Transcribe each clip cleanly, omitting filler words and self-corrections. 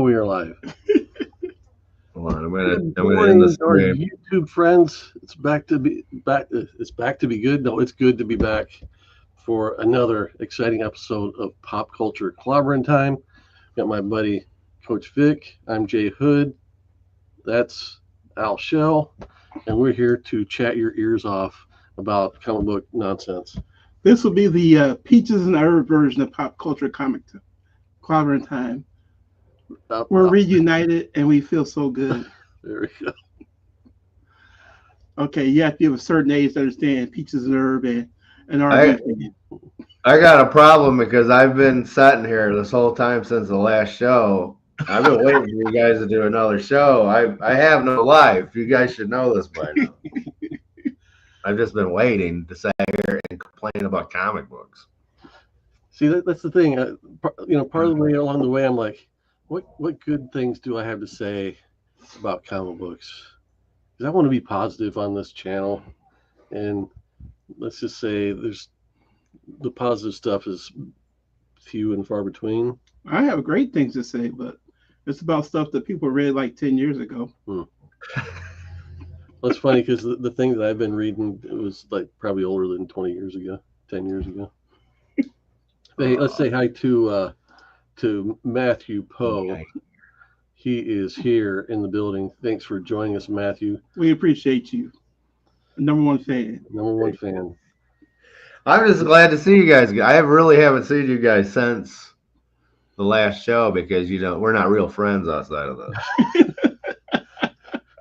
we are live. Hold on, I'm gonna Good end morning, the our stream. YouTube friends. It's back to be back. It's back to be good. No, it's good to be back for another exciting episode of Pop Culture Clobbering Time. Got my buddy Coach Vic. I'm Jay Hood. That's Al Shell, and we're here to chat your ears off about comic book nonsense. This will be the Peaches and Herb version of Pop Culture Clobbering Time. We're reunited and we feel so good. There we go. Okay, you have to be of a certain age to understand Peaches and Herb and I got a problem because I've been sitting here this whole time since the last show. I've been waiting for you guys to do another show. I have no life. You guys should know this by now. I've just been waiting to sit here and complain about comic books. See, that's the thing. Part of the way along the way, I'm like, what good things do I have to say about comic books? Because I want to be positive on this channel, and let's just say the positive stuff is few and far between. I have great things to say, but it's about stuff that people read like 10 years ago. Well, it's funny because the thing that I've been reading, it was like probably older than 20 years ago, 10 years ago. Hey, let's say hi to Matthew Poe. Okay. He is here in the building. Thanks for joining us, Matthew. We appreciate you. Number one fan. I'm just glad to see you guys. I really haven't seen you guys since the last show because we're not real friends outside of this.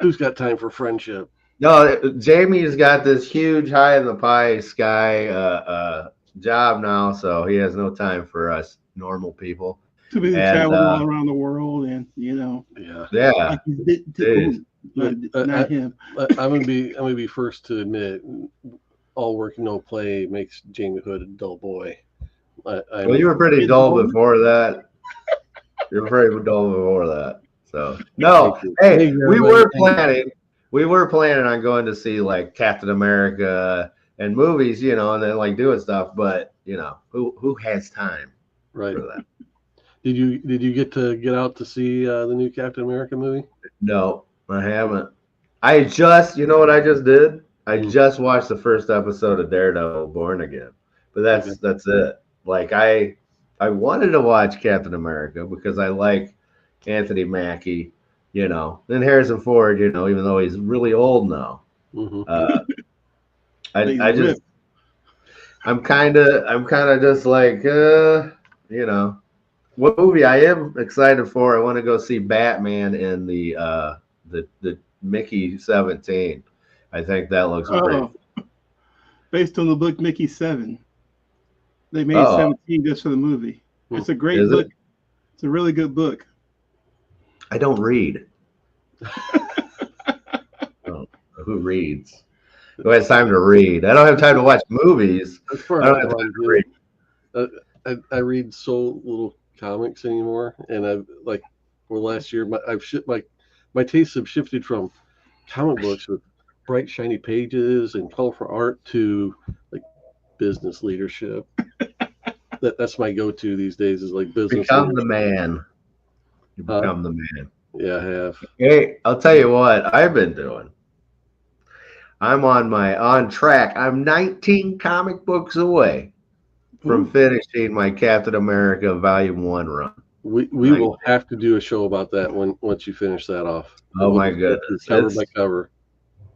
Who's got time for friendship? No, Jamie's got this huge high in the pie sky job now, so he has no time for us normal people. Too busy traveling all around the world, and yeah. Not him. I'm gonna be first to admit, all work no play makes Jamie Hood a dull boy. Well, you were pretty dull before that. You were pretty dull before that. So no, hey, we were planning on going to see like Captain America and movies, and then like doing stuff, but who has time for that? Did you get out to see the new Captain America movie? No, I haven't. I just, what I just did? I just watched the first episode of Daredevil Born Again. But that's it. Like I wanted to watch Captain America because I like Anthony Mackie, then Harrison Ford, even though he's really old now. Mm-hmm. I'm kind of just like, what movie I am excited for. I want to go see Batman in the Mickey 17. I think that looks great. Based on the book Mickey 7. They made 17 just for the movie. It's a great book. It's a really good book. I don't read. Who reads? Who has time to read? I don't have time to watch movies. I don't have time to read. I read so little comics anymore, and last year my tastes have shifted from comic books with bright shiny pages and colorful art to like business leadership. That's my go-to these days is like business. Become the man. You become the man. Yeah, I have. Hey, I'll tell you what I've been doing. I'm on track. I'm 19 comic books away from finishing my Captain America Volume 1 run. We will have to do a show about that once you finish that off. Oh my goodness. Cover by cover.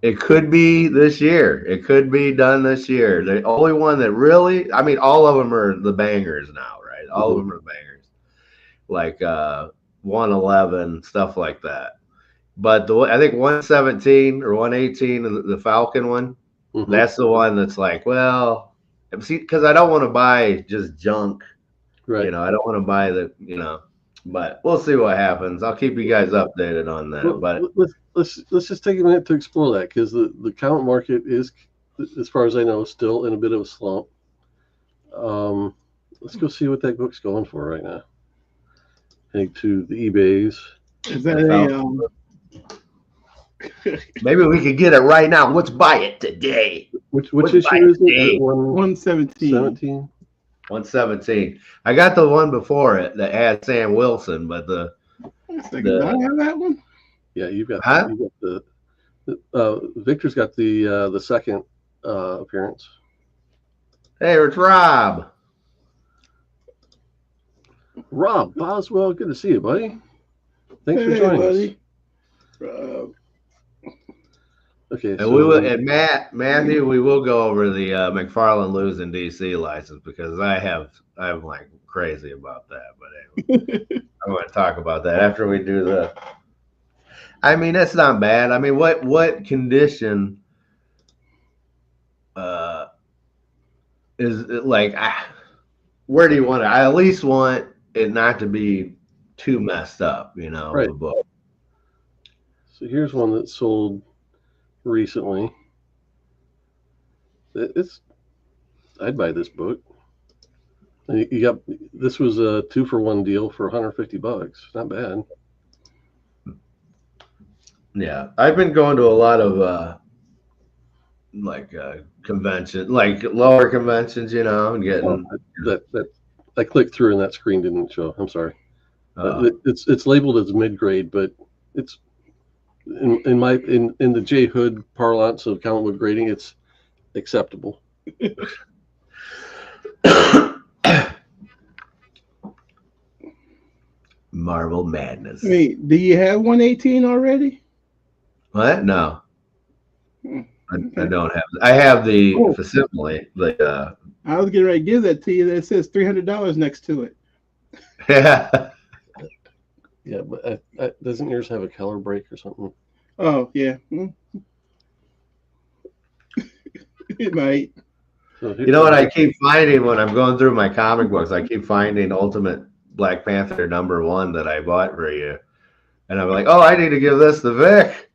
It could be this year. It could be done this year. The only one that really, all of them are the bangers now, right? All of them are bangers. Like 111, stuff like that. But I think 117 or 118, the Falcon one, that's the one that's like, well, see, because I don't want to buy just junk. Right. I don't want to buy but we'll see what happens. I'll keep you guys updated on that. Well, but let's just take a minute to explore that because the comic market is, as far as I know, still in a bit of a slump. Let's go see what that book's going for right now. Heading to the eBays. Is that maybe we could get it right now. Let's buy it today. Which issue is it? 117. 117. I got the one before it that had Sam Wilson, but Do I have that one? Yeah, you got Huh? the Victor's got the second appearance. Hey, it's Rob. Rob Boswell, good to see you, buddy. Thanks for Hey, joining buddy. us. Okay, And so we will, and Matthew, we will go over the McFarland losing DC license because I'm like crazy about that. But anyway, I'm going to talk about that after we do the. I mean, that's not bad. I mean, what condition is it like? Where do you want it? I at least want it not to be too messed up, right. The book. So here's one that sold recently. I'd buy this book. You got this was a 2-for-1 deal for $150. Not bad. Yeah, I've been going to a lot of convention, like lower conventions, and getting that I clicked through and that screen didn't show. I'm sorry. It's labeled as mid-grade, but it's in the J Hood parlance of comic book grading, it's acceptable. Marvel Madness. Wait, do you have 118 already? What? No. I don't have. I have the facsimile. I was getting ready to give that to you. That says $300 next to it. Yeah. Yeah, but doesn't yours have a color break or something? Oh yeah, it might. So you know what I keep finding when I'm going through my comic books? I keep finding Ultimate Black Panther #1 that I bought for you, and I'm like, oh, I need to give this to Vic.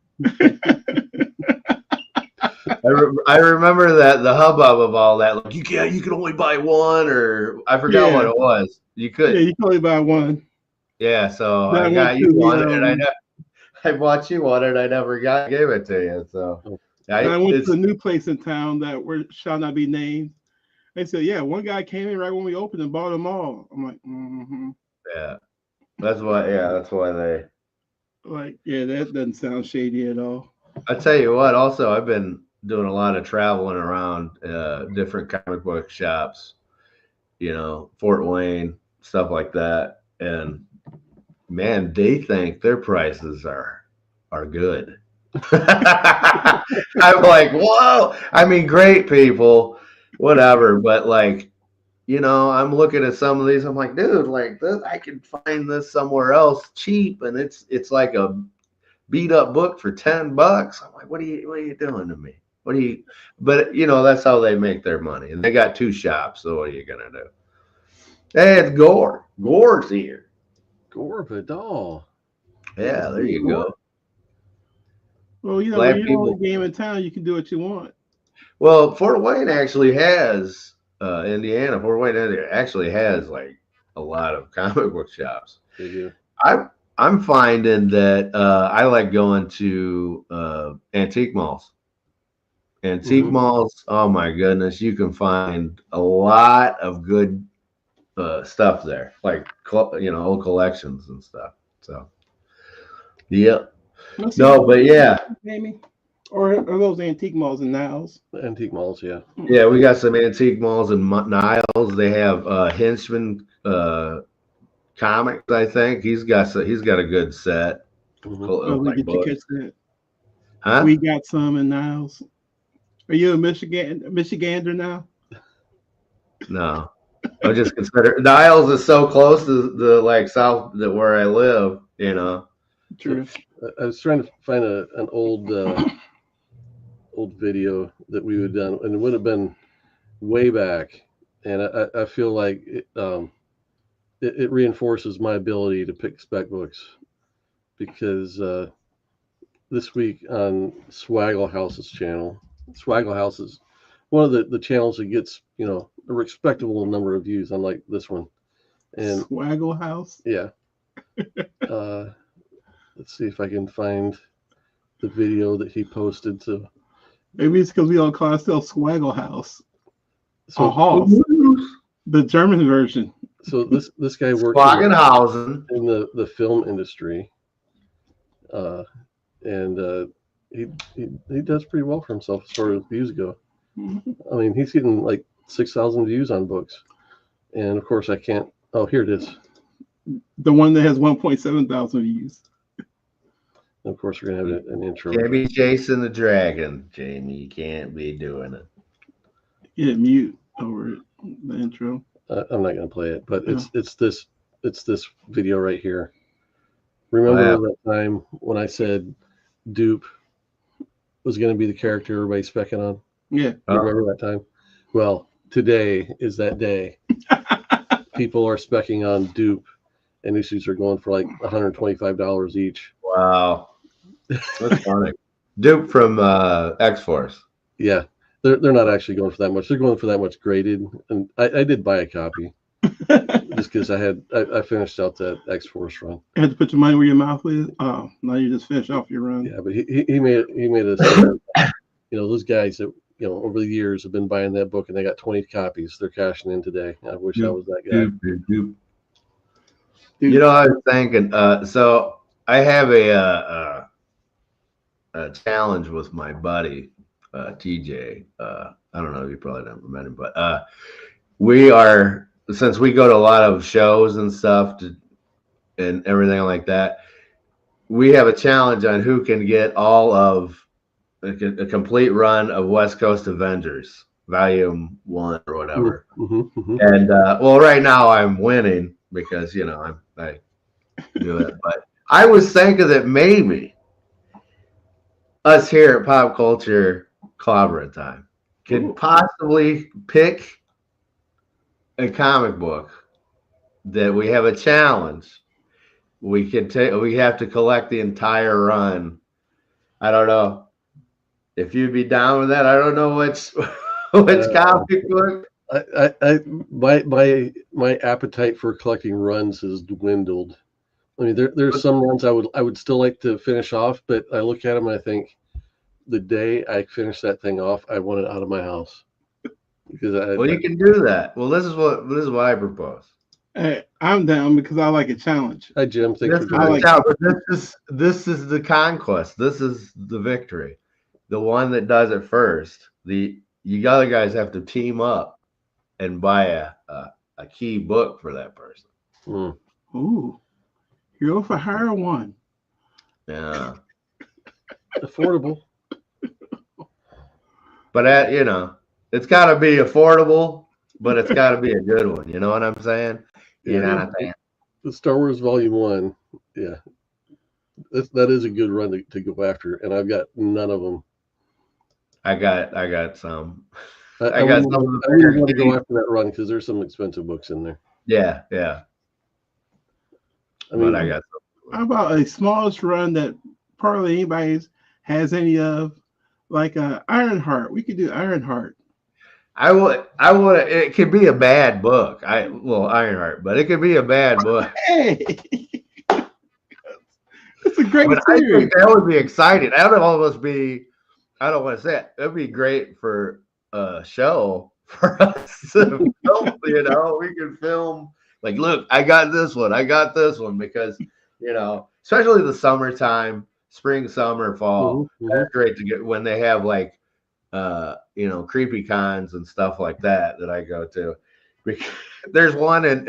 I remember that the hubbub of all that, like you can only buy one, or I forgot what it was. You could, yeah, you can only buy one. Yeah, so I got you one, and I bought you one, and I never gave it to you. So I went to a new place in town that shall not be named. They said, yeah, one guy came in right when we opened and bought them all. I'm like, yeah, that's why they. Like, yeah, that doesn't sound shady at all. I tell you what, also I've been doing a lot of traveling around different comic book shops, Fort Wayne, stuff like that, and man, they think their prices are good. I'm like, whoa! I mean, great people, whatever, but like, I'm looking at some of these. I'm like, dude, like this, I can find this somewhere else cheap, and it's like a beat up book for $10. I'm like, what are you doing to me? But that's how they make their money, and they got 2 shops. So what are you gonna do? Hey, it's Gore. Gore's here. Gore Vidal. Yeah, there you go. Well, when you're the only game in town, you can do what you want. Well, Fort Wayne actually has Indiana. Fort Wayne actually has like a lot of comic book shops. They do. I'm finding that I like going to antique malls. Antique malls, oh my goodness, you can find a lot of good stuff there, like old collections and stuff. So, yeah, no, but yeah, Amy, or are those antique malls in Niles? Antique malls, yeah. Yeah, we got some antique malls in Niles. They have Henchman Comics, I think. He's got a good set. We get you catch that. Huh? We got some in Niles. Are you a Michigander now? No. I just consider Niles is so close to the like south that where I live, True. I was trying to find an old video that we would done, and it would have been way back. And I feel like it reinforces my ability to pick spec books, because this week on Swaggle House's channel, Swaggle House is one of the channels that gets a respectable number of views, unlike this one. And Swaggle House. Yeah. Let's see if I can find the video that he posted. To maybe it's because we all call ourselves Swaggle House. So the German version. So this guy works in the film industry, and he does pretty well for himself as far as views go. Mhm. I mean, he's getting like 6,000 views on books, and of course I can't. Oh, here it is. The one that has 1.7 thousand views. Of course, we're gonna have an intro. Can't be chasing the dragon, Jamie. You can't be doing it. Yeah, mute over it, the intro. I'm not gonna play it, but Yeah. it's this video right here. Remember that time when I said Dupe was going to be the character everybody's specking on? Yeah. You remember that time? Well, today is that day. People are specking on Dupe, and issues are going for like $125 each. Wow, that's funny. Dupe from X-Force. Yeah, they're not actually going for that much. They're going for that much graded, and I did buy a copy just because I finished out that X-Force run. You had to put your money where your mouth is. Oh, now you just finished off your run. Yeah, but he made us. Those guys that over the years have been buying that book, and they got 20 copies. They're cashing in today. I wish I was that guy. Dupe. I was thinking. So I have a challenge with my buddy TJ. I don't know if you probably never met him, but we are, since we go to a lot of shows and stuff and everything like that, we have a challenge on who can get all of a complete run of West Coast Avengers Volume 1 or whatever. And well, right now I'm winning because I do it, but I was thinking that maybe us here at Pop Culture Clobbering Time could possibly pick a comic book that we have a challenge. We have to collect the entire run. I don't know if you'd be down with that. I don't know which comic book. My appetite for collecting runs has dwindled. I mean, there's some runs I would still like to finish off, but I look at them and I think the day I finish that thing off, I want it out of my house. Because you can do that. Well, this is what I propose. Hey, I'm down because I like a challenge. Hi, Jim. Thanks for joining. This is the conquest. This is the victory. The one that does it first. You other guys have to team up and buy a key book for that person. Ooh, Hero for Hire 1. Yeah, affordable. But it's got to be affordable, but it's got to be a good one. You know what I'm saying? The Star Wars Volume 1, yeah, that is a good run to go after, and I've got none of them. I got some. I wouldn't want to go after that run because there's some expensive books in there. Yeah. But I got some. How about a smallest run that probably anybody has any of, like Ironheart? We could do Ironheart. I would. It could be a bad book. Ironheart, but it could be a bad book. Hey, it's a great series. I think that would be exciting. That would almost be. I don't want to say it. It'd be great for a show for us to film. We could film. Like, look, I got this one. Because especially the summertime, spring, summer, fall. That's great to get when they have like. Creepy cons and stuff like that I go to. There's one in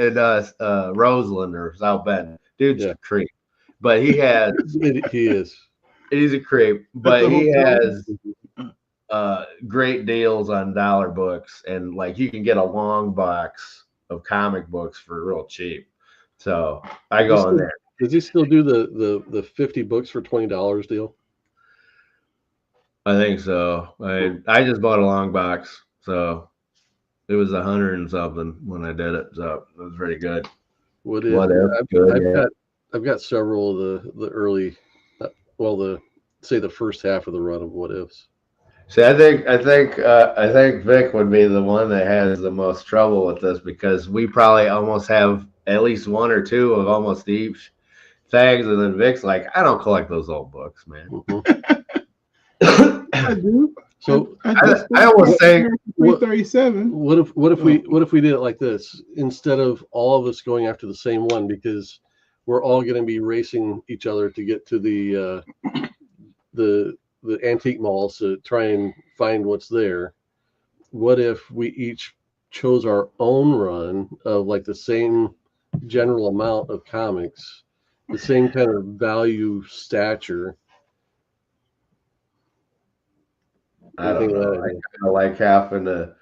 Roseland or South Bend. Dude's a creep, but he is. He's a creep, but he has great deals on dollar books, and like you can get a long box of comic books for real cheap. So I go in there. Does he still do the 50 books for $20 deal? I think so. I just bought a long box, so it was 100 and something when I did it. So it was pretty good. I've got several of the early, the first half of the run of What Ifs. See, I think Vic would be the one that has the most trouble with this because we probably almost have at least one or two of almost each tags, and then Vic's like, I don't collect those old books, man. I do. So I almost say 337. What if we did it like this instead of all of us going after the same one? Because we're all going to be racing each other to get to the antique malls to try and find what's there. What if we each chose our own run of like the same general amount of comics, the same kind of value stature? I don't know. I kind of like having to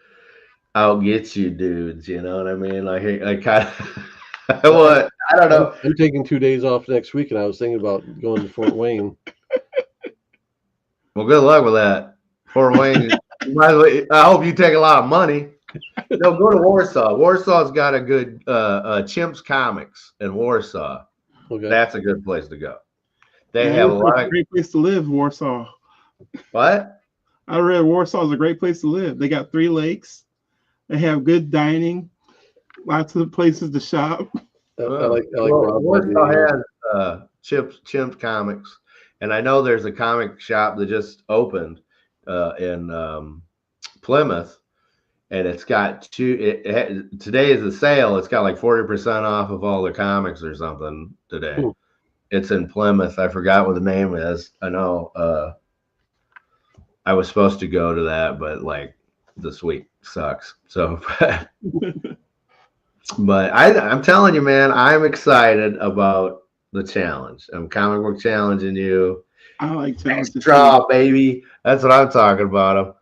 outget you dudes. You know what I mean? Like I kind of. What? I don't know. I'm taking 2 days off next week, and I was thinking about going to Fort Wayne. Well, good luck with that. Fort Wayne. I hope you take a lot of money. No, go to Warsaw. Warsaw's got a good Chimps Comics in Warsaw. Okay. That's a good place to go. They have a lot of great place to live, Warsaw. What? I read Warsaw is a great place to live. They got 3 lakes. They have good dining, lots of places to shop. I like Warsaw has Chimps Comics, and I know there's a comic shop that just opened in Plymouth, and it's got today is a sale. It's got like 40% off of all the comics or something today. It's in Plymouth. I forgot what the name is. I know I was supposed to go to that, but like this week sucks. So, but I'm telling you, man, I'm excited about the challenge. I'm comic book challenging you. I like challenges. Draw, baby. That's what I'm talking about.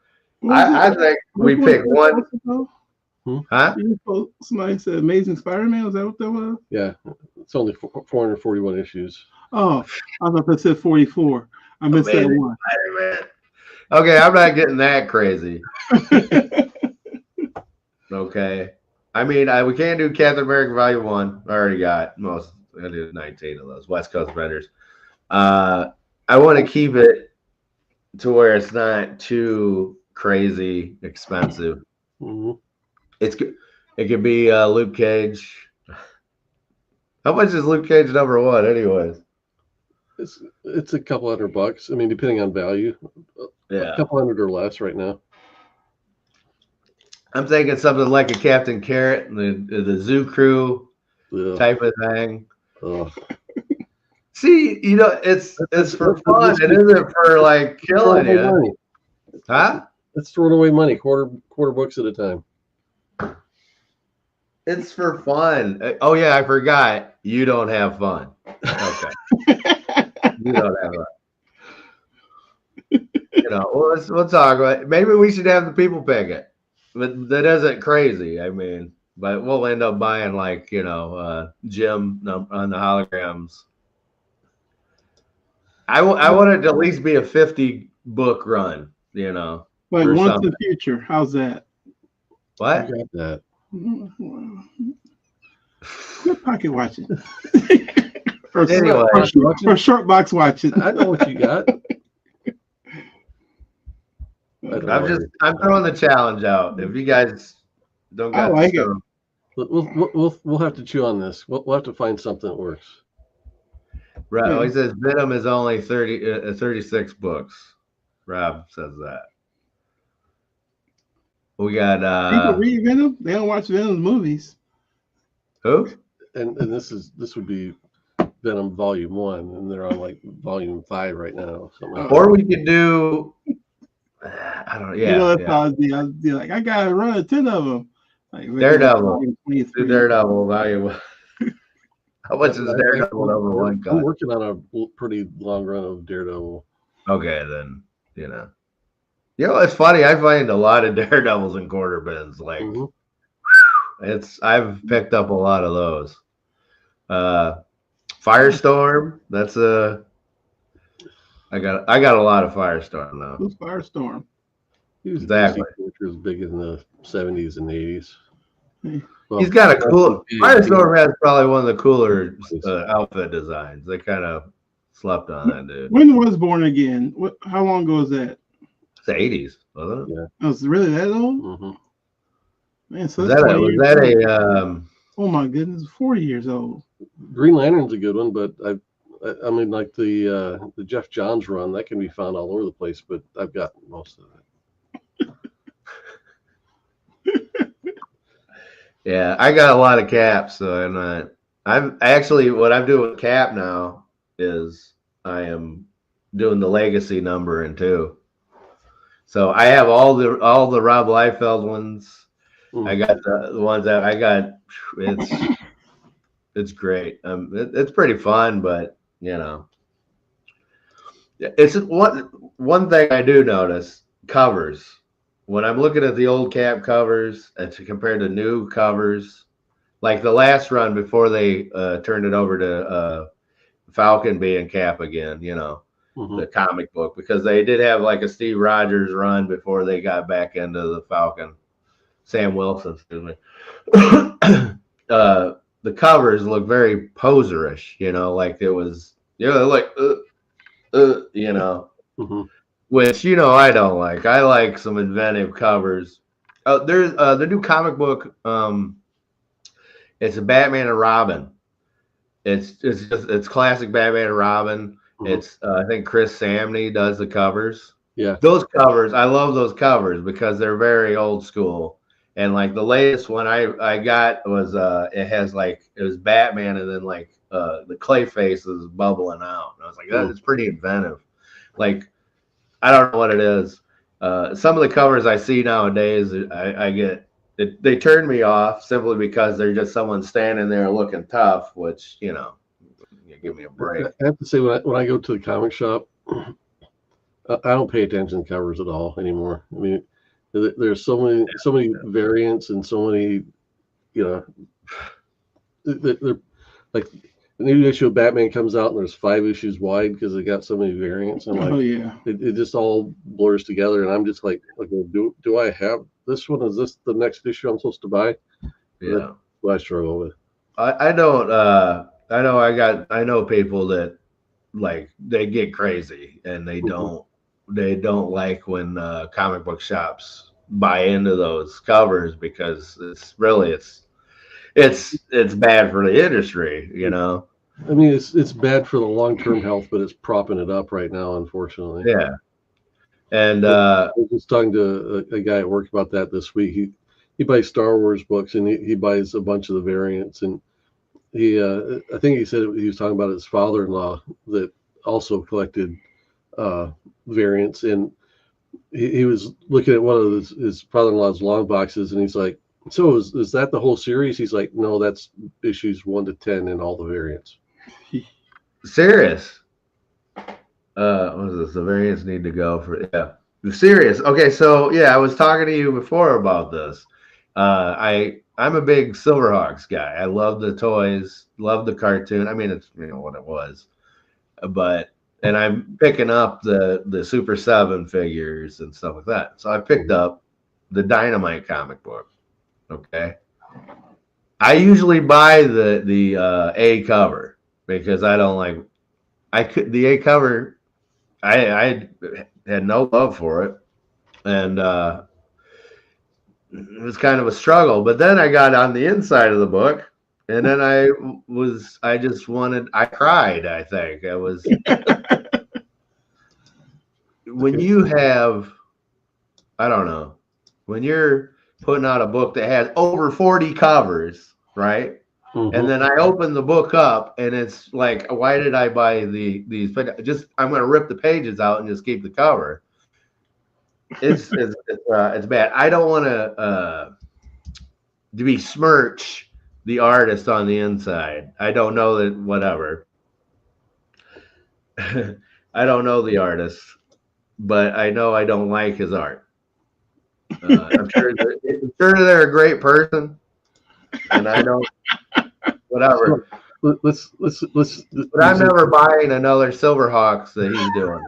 I think we pick one. Huh? Somebody said Amazing Spider-Man. Was that what that was? Yeah, it's only 441 issues. Oh, I thought that said 44. I missed that one. Spider-Man. Okay, I'm not getting that crazy. Okay. I mean, we can't do Captain America Volume 1. I already got most. I did 19 of those West Coast vendors. I want to keep it to where it's not too crazy expensive. Mm-hmm. It could be Luke Cage. How much is Luke Cage #1, anyways? It's a couple $100. I mean, depending on value. Yeah, a couple $100 or less right now. I'm thinking something like a Captain Carrot, the Zoo Crew type of thing. Ugh. See, you know, it's for fun. It isn't for like killing you. Money. Huh? It's throwing away money, quarter books at a time. It's for fun. Oh yeah, I forgot. You don't have fun. Okay. You don't have fun. You know, we'll talk about it. Maybe we should have the people pick it. But that isn't crazy. I mean, but we'll end up buying like, you know, Jim on the holograms. I want it to at least be a 50 book run, you know. Like Once in the Future. How's that? What? I got that. Good pocket watching. Anyway, for short box watching. I know what you got. I'm throwing the challenge out. If you guys don't got like it. We'll have to chew on this. We'll have to find something that works. Right. Yeah. He says Venom is only 36 books. Rob says that. We got people read Venom. They don't watch Venom's movies. Who? And this would be Venom Volume 1, and they're on like Volume 5 right now. Or we could do. I don't know. Yeah. You know, I'd be like, I gotta run 10 of them. Like Daredevil. Do Daredevil Volume. How much is Daredevil #1 cut? I'm working on a pretty long run of Daredevil. Okay, then you know. You know, it's funny. I find a lot of Daredevils in quarter bins. Like, I've picked up a lot of those. Firestorm. That's I got a lot of Firestorm now. Who's Firestorm? He was was big in the 70s and 80s. Well, he's got a cool. Firestorm has probably one of the cooler outfit designs. They kind of slept on that dude. When was Born Again? How long ago was that? It's the 80s, wasn't it? Yeah. Oh, it's really that old? Mm-hmm. Man, so oh my goodness, 40 years old. Green Lantern's a good one, but I mean, like the Jeff Johns run, that can be found all over the place, but I've got most of it. Yeah, I got a lot of caps, so I'm not. I'm actually what I'm doing with Cap now is I am doing the legacy numbering too. So I have all the Rob Liefeld ones. I got the ones that I got. It's great. It's pretty fun, but it's one thing I do notice covers. When I'm looking at the old Cap covers and compared to new covers, like the last run before they turned it over to Falcon being Cap again, the comic book, because they did have like a Steve Rogers run before they got back into the Falcon. Sam Wilson, excuse me. The covers look very poserish, like it was, like, which I don't like. I like some inventive covers. There's the new comic book. It's a Batman and Robin. It's classic Batman and Robin. It's I think Chris Samney does the covers. Yeah, those covers, I love those covers because they're very old school. And like the latest one I got was it was Batman and then like the clay face is bubbling out. And I was like, that is pretty inventive. Like I don't know what it is. Some of the covers I see nowadays, I get they turn me off simply because they're just someone standing there looking tough, which give me a break. I have to say when I go to the comic shop, I don't pay attention to covers at all anymore. I mean, there's so many variants and so many, they're like the new issue of Batman comes out and there's 5 issues wide because they got so many variants. And like, it just all blurs together. And I'm just like, okay, do I have this one? Is this the next issue I'm supposed to buy? Yeah, that's what I struggle with. I don't. I know people that like they get crazy and they don't like when comic book shops buy into those covers because it's bad for the industry, I mean, it's bad for the long-term health, but it's propping it up right now, unfortunately. Yeah. And I was just talking to a guy at work about that this week. He buys Star Wars books and he buys a bunch of the variants, and I think he said he was talking about his father-in-law that also collected variants, and he was looking at one of his father-in-law's long boxes, and he's like, so is that the whole series? He's like, no, that's issues 1 to 10 in all the variants. Serious. What is this? The variants need to go for the serious. Okay, so I was talking to you before about this. I'm a big Silverhawks guy. I love the toys, love the cartoon. I mean, it's what it was, and I'm picking up the Super 7 figures and stuff like that. So I picked up the Dynamite comic book. Okay, I usually buy the A cover because I don't like. The A cover. I had no love for it, and it was kind of a struggle. But then I got on the inside of the book, and then I cried. I think I was when you have, I don't know, when you're putting out a book that has over 40 covers, right? And then I open the book up, and it's like, why did I buy these? I'm going to rip the pages out and just keep the cover. It's bad. I don't want to besmirch the artist on the inside. I don't know that whatever. I don't know the artist, but I know I don't like his art. I'm sure they're a great person, and I don't. Whatever. Let's. But I'm never buying another Silverhawks that he's doing.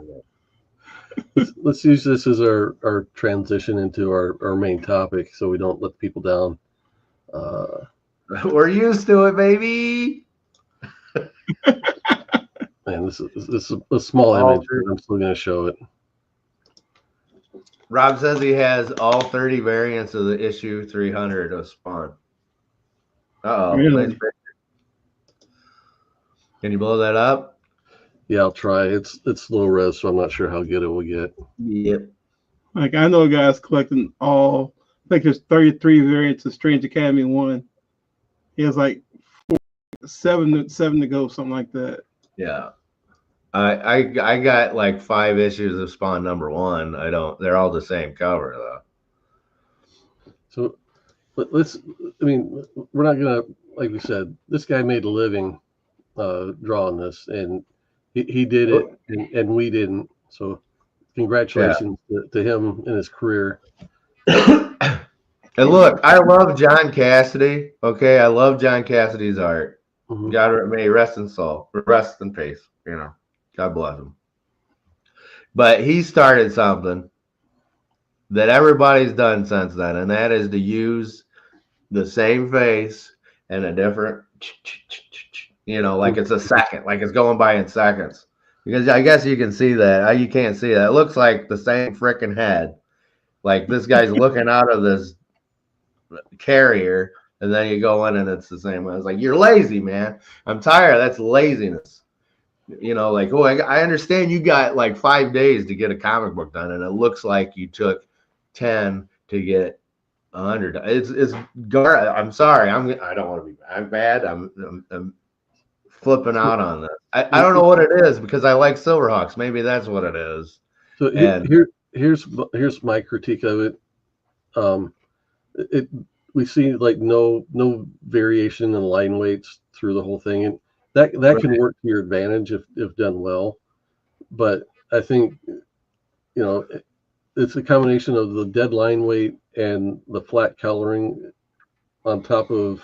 Let's use this as our transition into our main topic, so we don't let people down. We're used to it, baby. Man, this is a small image, but I'm still going to show it. Rob says he has all 30 variants of the issue 300 of Spawn. Uh-oh. Really? Nice. Can you blow that up? Yeah, I'll try. It's low res, so I'm not sure how good it will get. Yep. Like I know guys collecting all. I think there's 33 variants of Strange Academy 1. He has like 4 seven to go, something like that. Yeah. I got like 5 issues of Spawn #1. I don't. They're all the same cover though. So, but let's. I mean, we're not gonna, like we said, this guy made a living drawing this, and he did it, and we didn't. So, congratulations to him in his career. And look, I love John Cassidy. Okay, I love John Cassidy's art. Mm-hmm. God may rest in soul, rest in peace. You know, God bless him. But he started something that everybody's done since then, and that is to use the same face and a different, like it's a second, like it's going by in seconds. Because I guess you can see that. You can't see that. It looks like the same freaking head. Like this guy's looking out of this carrier, and then you go in and it's the same. I was like, you're lazy, man. I'm tired. That's laziness. Like, I understand you got like 5 days to get a comic book done, and it looks like you took 10 to get 100. It's I'm sorry. I don't want to be. I'm bad. I'm flipping out on this. I don't know what it is because I like Silverhawks. Maybe that's what it is. So here's my critique of it. We see like no variation in line weights through the whole thing, and that can work to your advantage if done well. But I think it's a combination of the dead line weight and the flat coloring on top of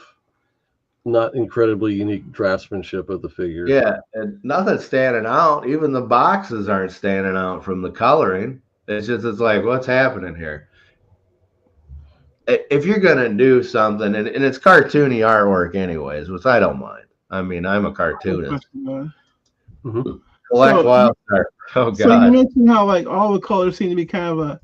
not incredibly unique draftsmanship of the figure. Yeah, and nothing's standing out. Even the boxes aren't standing out from the coloring. It's like, what's happening here? If you're gonna do something, and it's cartoony artwork anyways, which I don't mind. I mean, I'm a cartoonist. Mm-hmm. Collect Wildstar. Oh god. So you mentioned how like all the colors seem to be kind of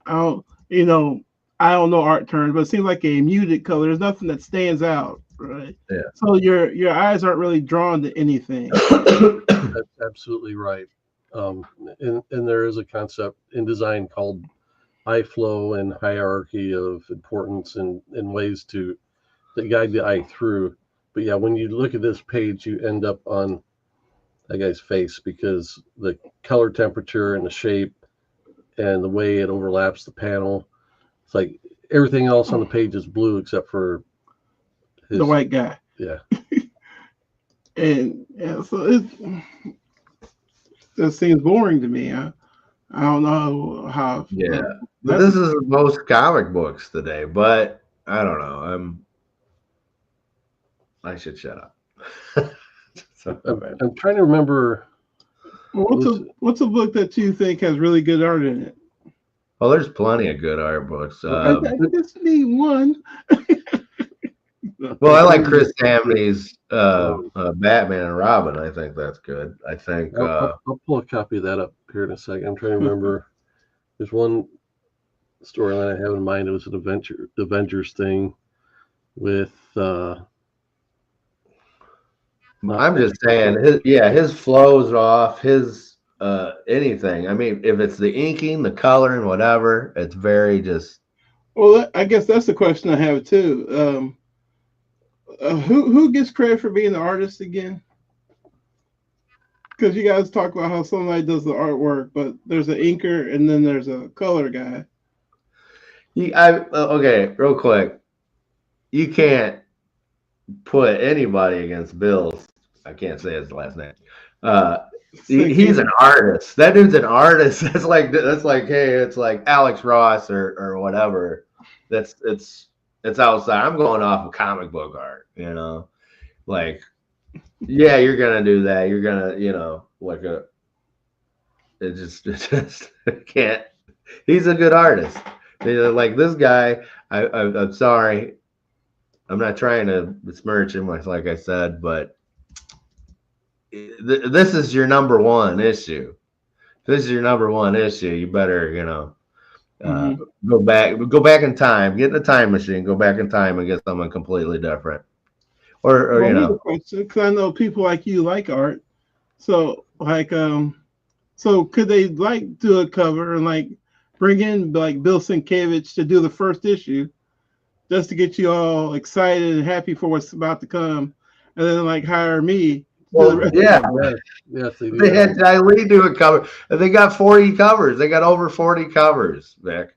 I don't know art terms, but it seems like a muted color. There's nothing that stands out, right? Yeah. So your eyes aren't really drawn to anything. That's absolutely right. And there is a concept in design called eye flow and hierarchy of importance and ways to guide the eye through. But yeah, when you look at this page, you end up on that guy's face because the color temperature and the shape and the way it overlaps the panel. It's like everything else on the page is blue except for the white guy. Yeah. And so it seems boring to me. I don't know how. Yeah, but this is most comic books today. But I don't know. I should shut up. I'm trying to remember. What's a book that you think has really good art in it? Well, there's plenty of good art books. I just need one. Well, I like Chris Samney's Batman and Robin. I think that's good. I think I'll pull a copy of that up here in a second. I'm trying to remember. There's one storyline I have in mind. It was an Avengers thing with. I'm just saying, his flows off his anything. I mean, if it's the inking, the coloring, whatever, it's very just. Well, I guess that's the question I have too. Who gets credit for being the artist again? Because you guys talk about how somebody does the artwork, but there's an inker and then there's a color guy. Okay, real quick. You can't put anybody against Bill's. I can't say his last name. He's an artist. That dude's an artist. That's like hey, it's like Alex Ross or whatever. It's outside. I'm going off of comic book art, like, yeah, you're gonna do that. You're gonna, it just can't. He's a good artist. Like this guy. I'm sorry. I'm not trying to besmirch him, like I said, but this is your number one issue. If this is your number one issue, you better, go back in time, get in a time machine, go back in time and get someone completely different. Or because I know people like you like art. So so could they like do a cover and like bring in like Bill Sienkiewicz to do the first issue? Just to get you all excited and happy for what's about to come, and then like hire me to do the Well, rest. yeah, Yes, they do. they had That. Eileen do a cover, and they got 40 covers. They got over 40 covers, Vic.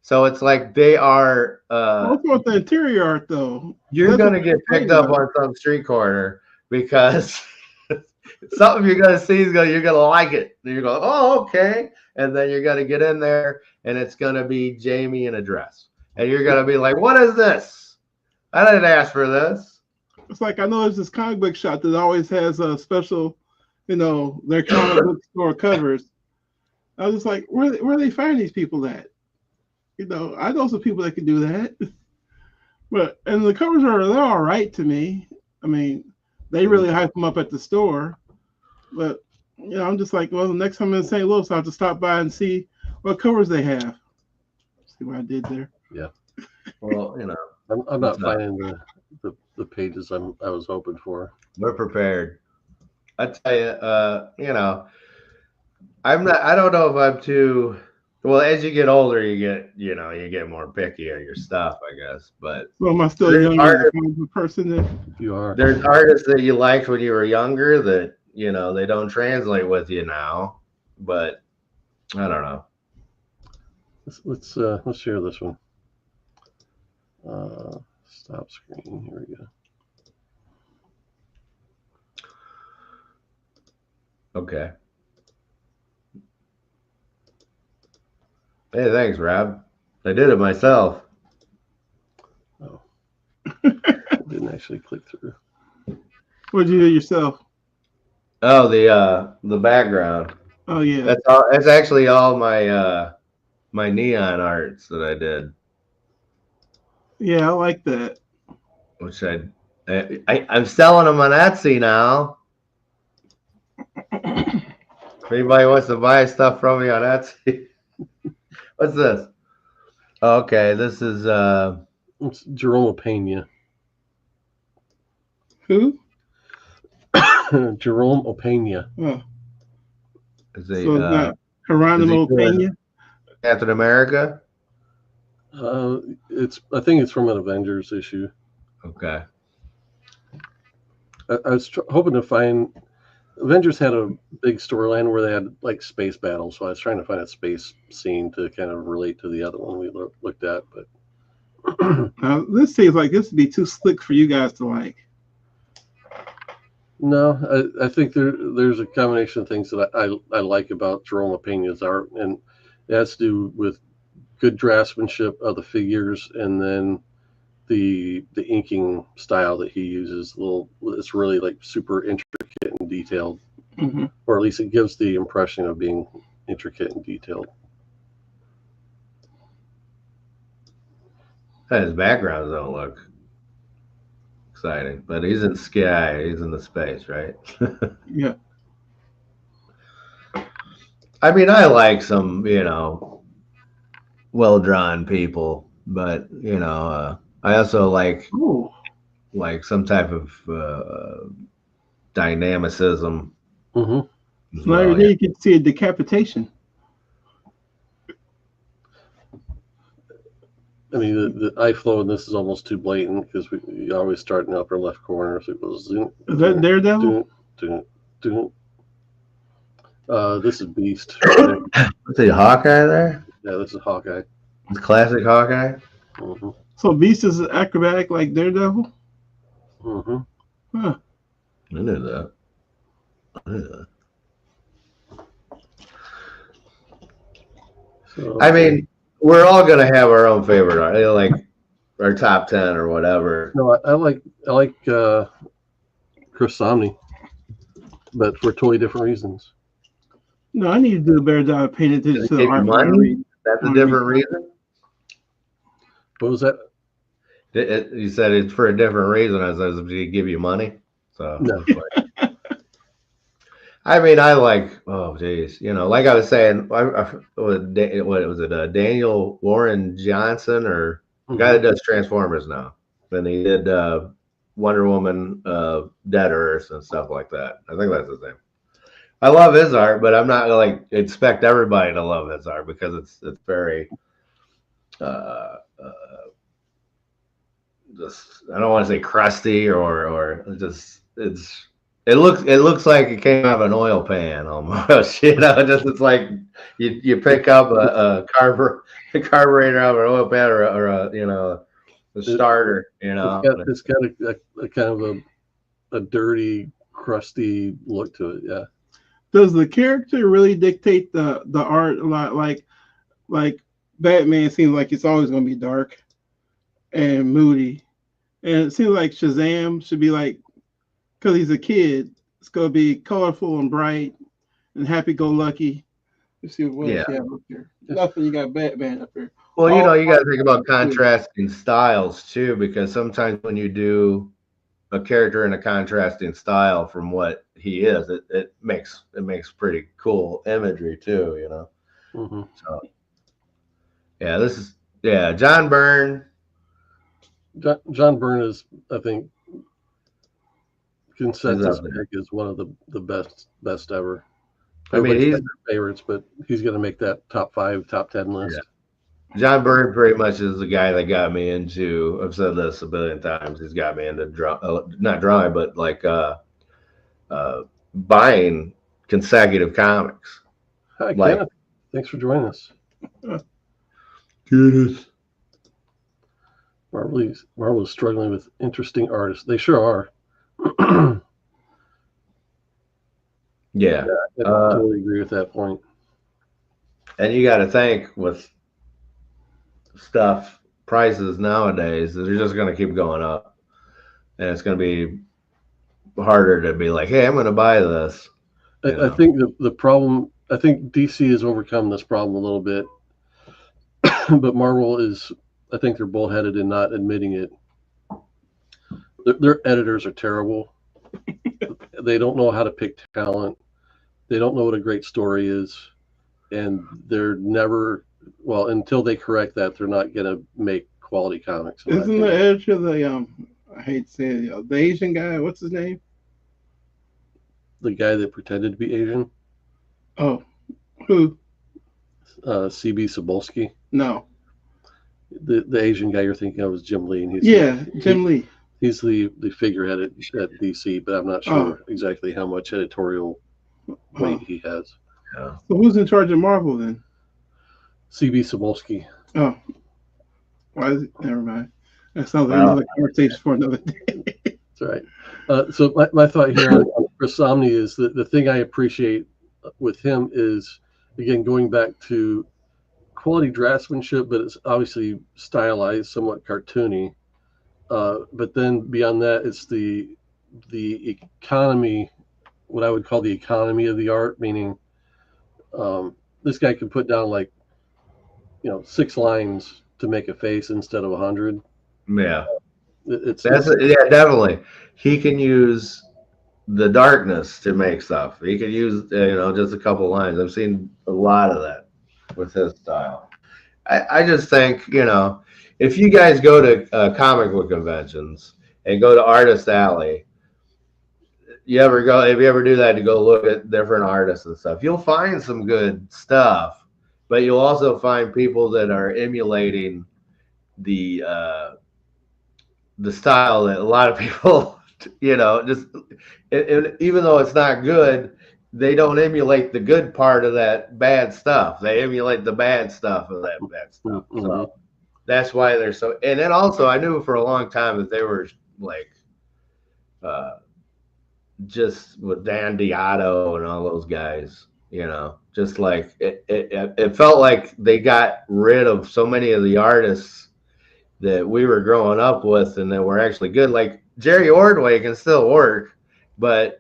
So it's like they are. What's with the interior art though? You're That's what gonna I'm get picked complaining up about. on some street corner because something you're gonna see is you're gonna like it. And you're going, oh, okay, and then you're gonna get in there, and it's gonna be Jamie in a dress, and you're gonna be like, what is this? I didn't ask for this. It's like I know there's this comic book shop that always has a special, their comic book store covers. I was just like, where they find these people at? I know some people that can do that. And the covers they're all right to me. I mean, they really hype them up at the store, but I'm just like, well, the next time I'm in St. Louis, I'll have to stop by and see what covers they have. See what I did there? Yeah. Well, I'm not finding the pages I was hoping for. we're prepared. I tell you, I'm not. I don't know if I'm too. Well, as you get older, you get more picky on your stuff, I guess. But So am I still there's young as a artists, comic book person then? You are. there's artists that you liked when you were younger that they don't translate with you now. But I don't know. Let's share this one. Stop screen. Here we go. Okay. Hey, thanks, Rob. I did it myself. Oh, I didn't actually click through. What'd you do yourself? Oh, the background. Oh yeah. That's all. That's actually all my neon arts that I did, Yeah, I like that. which I'm selling them on Etsy now. If anybody wants to buy stuff from me on Etsy, what's this? Okay, this is It's Jerome Opeña. Who? Jerome Opeña. Oh, is so he, it's not Geronimo doing Pena? Captain America? I think it's from an Avengers issue. Okay. I was hoping to find. Avengers had a big storyline where they had like space battles, so I was trying to find a space scene to kind of relate to the other one we looked at. But Now, this seems like this would be too slick for you guys to like. no, I think there's a combination of things that I like about Jerome Opeña's art, and it has to do with good draftsmanship of the figures, and then the inking style that he uses. It's really like super intricate and detailed, Mm-hmm. or at least it gives the impression of being intricate and detailed. His backgrounds don't look exciting, but he's in sky. He's in the space, right? Yeah. I mean, I like some, well-drawn people, but I also like Ooh. some type of dynamicism. Mm-hmm. as So now well, you can see a decapitation. I mean, the eye flow in this is almost too blatant because you always start in the upper left corner, so it goes. Zoom, Is that Daredevil? This is Beast. What's he, Hawkeye there? Yeah, this is Hawkeye. It's classic Hawkeye. Mm-hmm. So Beast is acrobatic like Daredevil? Mm-hmm. Huh. I knew that. So, I mean, we're all gonna have our own favorite art, like our top 10 or whatever. no, I like Chris Samnee, but for totally different reasons. No, I need to do a better job of paying attention to the Give you art. money? That's a different reason. What was that? You said it's for a different reason. As to give you money. So No. I mean, I like. Oh, geez, like I was saying, what was it? Daniel Warren Johnson, or the guy that does Transformers now. Then he did Wonder Woman, Dead Earth, and stuff like that. I think that's his name. I love his art, but I'm not like expect everybody to love his art because it's very. Just I don't want to say crusty or just it looks like it came out of an oil pan almost. Just it's like you pick up a carburetor out of an oil pan or a starter. It's got a kind of a dirty, crusty look to it. Yeah. Does the character really dictate the art a lot? Like Batman seems like it's always going to be dark and moody, and it seems like Shazam should be like, because he's a kid, it's going to be colorful and bright and happy-go-lucky. Let's see what else you have up here. Nothing. You got Batman up here. Well, you got to think about contrasting styles too, because sometimes when you do a character in a contrasting style from what he is, it makes pretty cool imagery too. Mm-hmm. So yeah, John Byrne. John Byrne is, I think, consensus pick is one of the best ever. I mean, he's favorites, but he's going to make that top 5, top 10 list. Yeah. John Byrne pretty much is the guy that got me into. I've said this a billion times. He's got me into not drawing, but like buying consecutive comics. Hi, Kenneth. Thanks for joining us. Goodness. Marvel is struggling with interesting artists. They sure are. Yeah, I totally agree with that point. And you got to think with prices nowadays, they're just going to keep going up, and it's going to be harder to be like, hey, I'm going to buy this. I think the problem. I think DC has overcome this problem a little bit, but Marvel is. I think they're bullheaded in not admitting it. Their editors are terrible. They don't know how to pick talent. They don't know what a great story is, and they're never until they correct that, they're not going to make quality comics. Isn't the editor the I hate to say it, the Asian guy? What's his name? The guy that pretended to be Asian. Oh, who? CB Cebulski. No. The Asian guy you're thinking of is Jim Lee. And Jim Lee. He's the figurehead at DC, but I'm not sure exactly how much editorial weight he has. Yeah. So who's in charge of Marvel then? CB Cebulski. Oh, why is it? Never mind. That sounds like another conversation for another day. That's right. So my thought here on Chris Samnee is that the thing I appreciate with him is, again, going back to quality draftsmanship, but it's obviously stylized, somewhat cartoony. But then beyond that, it's the economy, what I would call the economy of the art, meaning this guy can put down 6 lines to make a face instead of 100. Yeah, definitely. He can use the darkness to make stuff. He can use just a couple lines. I've seen a lot of that with his style. I just think if you guys go to comic book conventions and go to Artist Alley, if you ever do that to go look at different artists and stuff, you'll find some good stuff, but you'll also find people that are emulating the style that a lot of people, just even though it's not good, they don't emulate the good part of that bad stuff. They emulate the bad stuff of that bad stuff. Mm-hmm. So that's why they're so. And then also, I knew for a long time that they were like, just with Dan Diotto and all those guys. Just like it felt like they got rid of so many of the artists that we were growing up with and that were actually good. Like Jerry Ordway can still work, but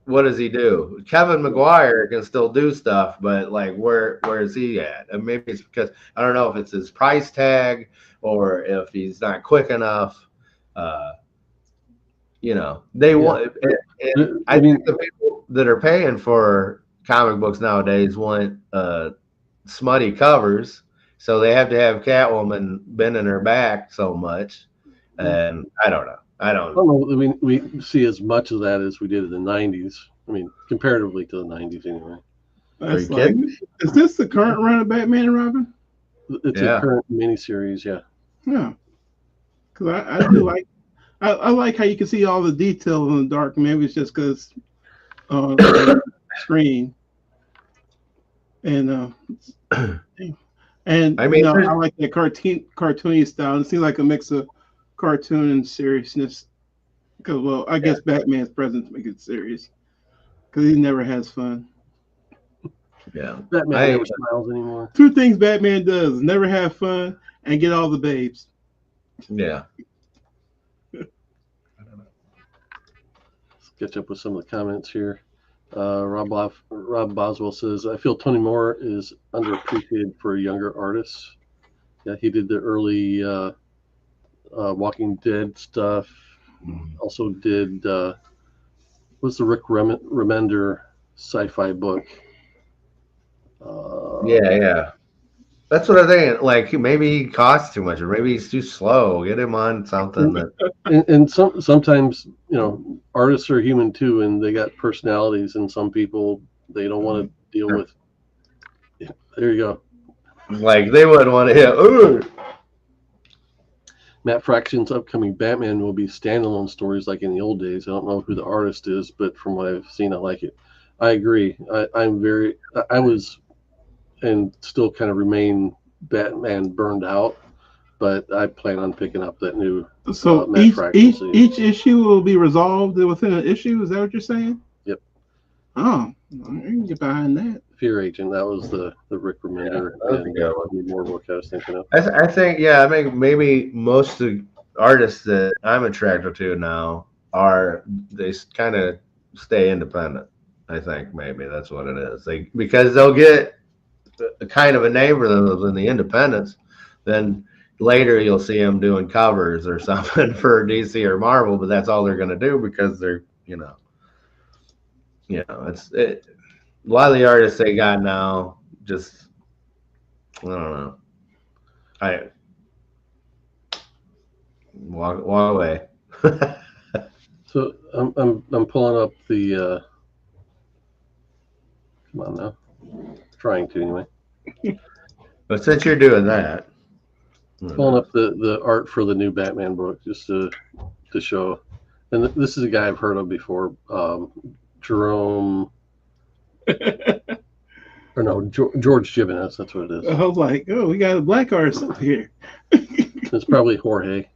what does he do? Kevin Maguire can still do stuff, but like where is he at? And maybe it's because I don't know if it's his price tag or if he's not quick enough. They want. I think the people that are paying for comic books nowadays want smutty covers, so they have to have Catwoman bending her back so much, and I don't know. I know. I mean, we see as much of that as we did in the 90s. I mean, comparatively to the 90s, anyway. Are you kidding? Is this the current run of Batman and Robin? It's a current miniseries, yeah. Yeah. Because I do like. I like how you can see all the detail in the dark. Maybe it's just because the screen and and I mean, I like that cartoony style. It seems like a mix of cartoon and seriousness. Because well, I guess Batman's presence makes it serious because he never has fun. yeah, Batman never smiles anymore. Two things Batman does: never have fun and get all the babes. yeah. Let's catch up with some of the comments here. Rob Boswell says, I feel Tony Moore is underappreciated for younger artists. Yeah, he did the early Walking Dead stuff. Also did, what's the Rick Remender sci-fi book? Yeah. That's what I'm thinking. Like maybe he costs too much, or maybe he's too slow. Get him on something that. And sometimes artists are human too, and they got personalities, and some people they don't want to deal with. Yeah, there you go. Like they wouldn't want to hit. Ooh. Matt Fraction's upcoming Batman will be standalone stories like in the old days. I don't know who the artist is, but from what I've seen, I like it. I agree. I was and still kind of remain Batman burned out, but I plan on picking up that new. So each issue will be resolved within an issue. Is that what you're saying? Yep. Oh, I can get behind that. Fear Agent. That was the Rick Remender and more book I was thinking of. I think maybe most of the artists that I'm attracted to now they kind of stay independent. I think maybe that's what it is. Because they'll get a kind of a name for them in the independents, then later you'll see them doing covers or something for DC or Marvel, but that's all they're going to do because they're a lot of the artists they got now just I don't know. I walk away. So I'm pulling up the. Come on now, trying to anyway. But since you're doing that, pulling up the art for the new Batman book just to show, and this is a guy I've heard of before, Jerome. Or no, George Gimenez. That's what it is. I was like, oh, we got a black artist up here. It's probably Jorge.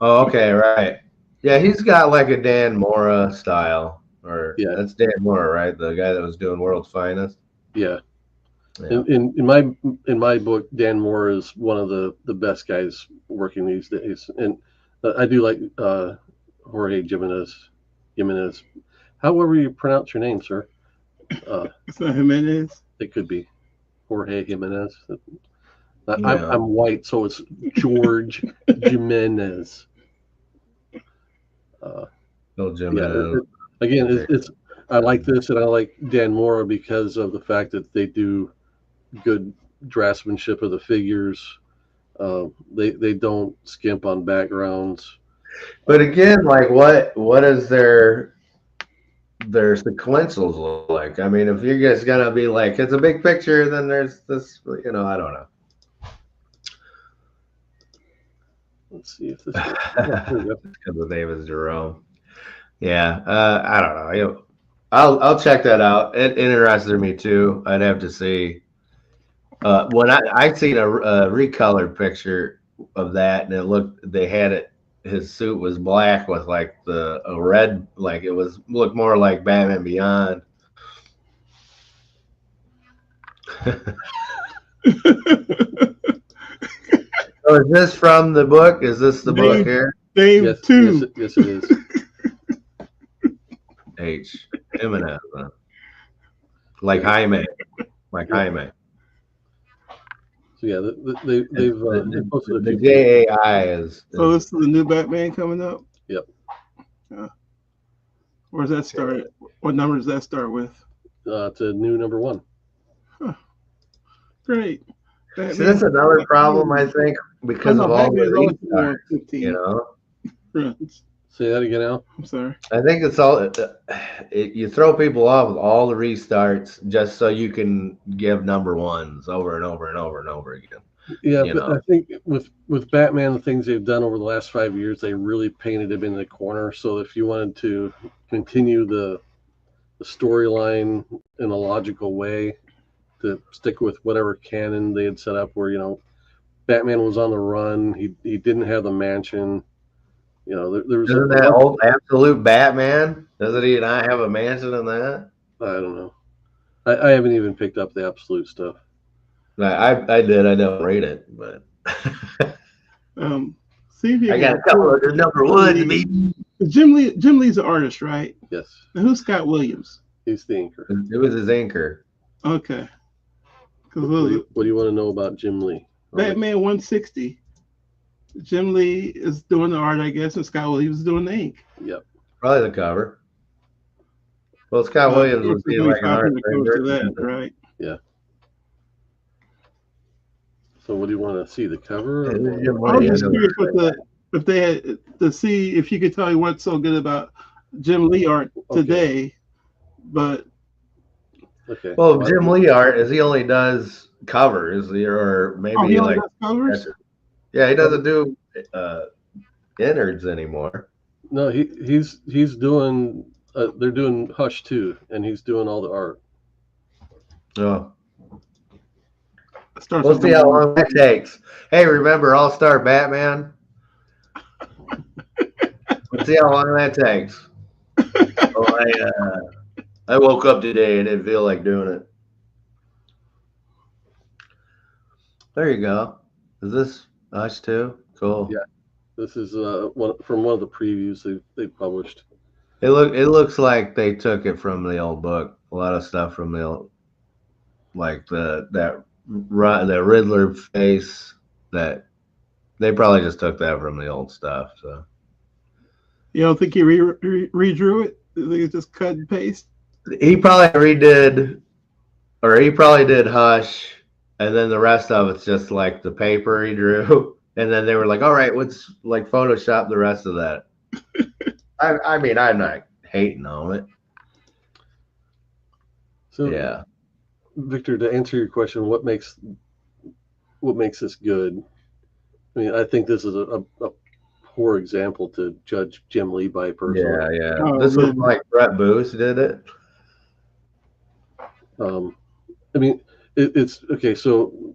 Oh, okay, right. Yeah, he's got like a Dan Mora style, that's Dan Mora, right? The guy that was doing World's Finest. Yeah. In my book, Dan Mora is one of the best guys working these days, and I do like Jorge Jimenez. However you pronounce your name, sir. It's not Jimenez. It could be Jorge Jimenez. I'm white, so it's George Jimenez. Jimenez. Again, it's I like this, and I like Dan Mora because of the fact that they do good draftsmanship of the figures. They don't skimp on backgrounds. But again, like what is their sequentials look like? I mean, if you're just gonna be like it's a big picture, then there's this, I don't know. Let's see if this because the name is Jerome. Yeah, I don't know. I'll check that out. It interested me too. I'd have to see. When I seen a recolored picture of that, and they had it. His suit was black with like a red, like it looked more like Batman Beyond. So is this from the book? Is this the book here? Dave 2. Yes, it is. H. Jimenez. Like Jaime. Jaime. So yeah, they've posted the JAI is. So this is the new Batman coming up? Yep. Where's that start? What number does that start with? It's a new number 1. Huh. Great. Batman. So that's another problem, I think, because of all the restarts, Say that again, Al. I'm sorry. I think it's all you throw people off with all the restarts just so you can give number 1s over and over and over and over again. Yeah, You but know, I think with Batman, the things they've done over the last 5 years, they really painted him in the corner. So if you wanted to continue the storyline in a logical way, to stick with whatever canon they had set up, where Batman was on the run, he didn't have the mansion. There was a isn't that bunch. old absolute Batman? Doesn't he not have a mansion in that? I don't know. I haven't even picked up the absolute stuff. I did. I don't read it, but See if you I got can. a couple of the number one, baby. Jim Lee's an artist, right? Yes, And who's Scott Williams? he's the inker. It was his anchor. Okay. Because What do you want to know about Jim Lee? Batman 160. Jim Lee is doing the art, I guess, and Scott Williams is doing the ink. Yep. Probably the cover. Well, Scott Williams was being like an art that, right? Yeah. So what do you want to see? The cover? Hey, this is Jim I was Lee. just curious if they had to see if you could tell me what's so good about Jim Lee art today. But Okay. Well, Jim Lee art is he only does covers, or maybe he like does covers. yeah, he doesn't do innards anymore. No, he's doing. They're doing Hush too, and he's doing all the art. Oh. We'll see how long that takes. Hey, remember All-Star Batman? Let's see how long that takes. I woke up today and didn't feel like doing it. There you go. Is this us too? Cool. Yeah, this is from one of the previews they published. It looks like they took it from the old book. A lot of stuff from the old, like the Riddler face. That they probably just took that from the old stuff. So you don't think he redrew it? You think it's just cut and paste? he probably redid, or he probably did Hush, and then the rest of it's just like the paper he drew, and then they were like, "All right, let's like Photoshop the rest of that." I mean, I'm not hating on it. So yeah, Victor, to answer your question, what makes this good? I mean, I think this is a poor example to judge Jim Lee by personally. yeah. This was like Brett Booth did it. I mean, it's okay. So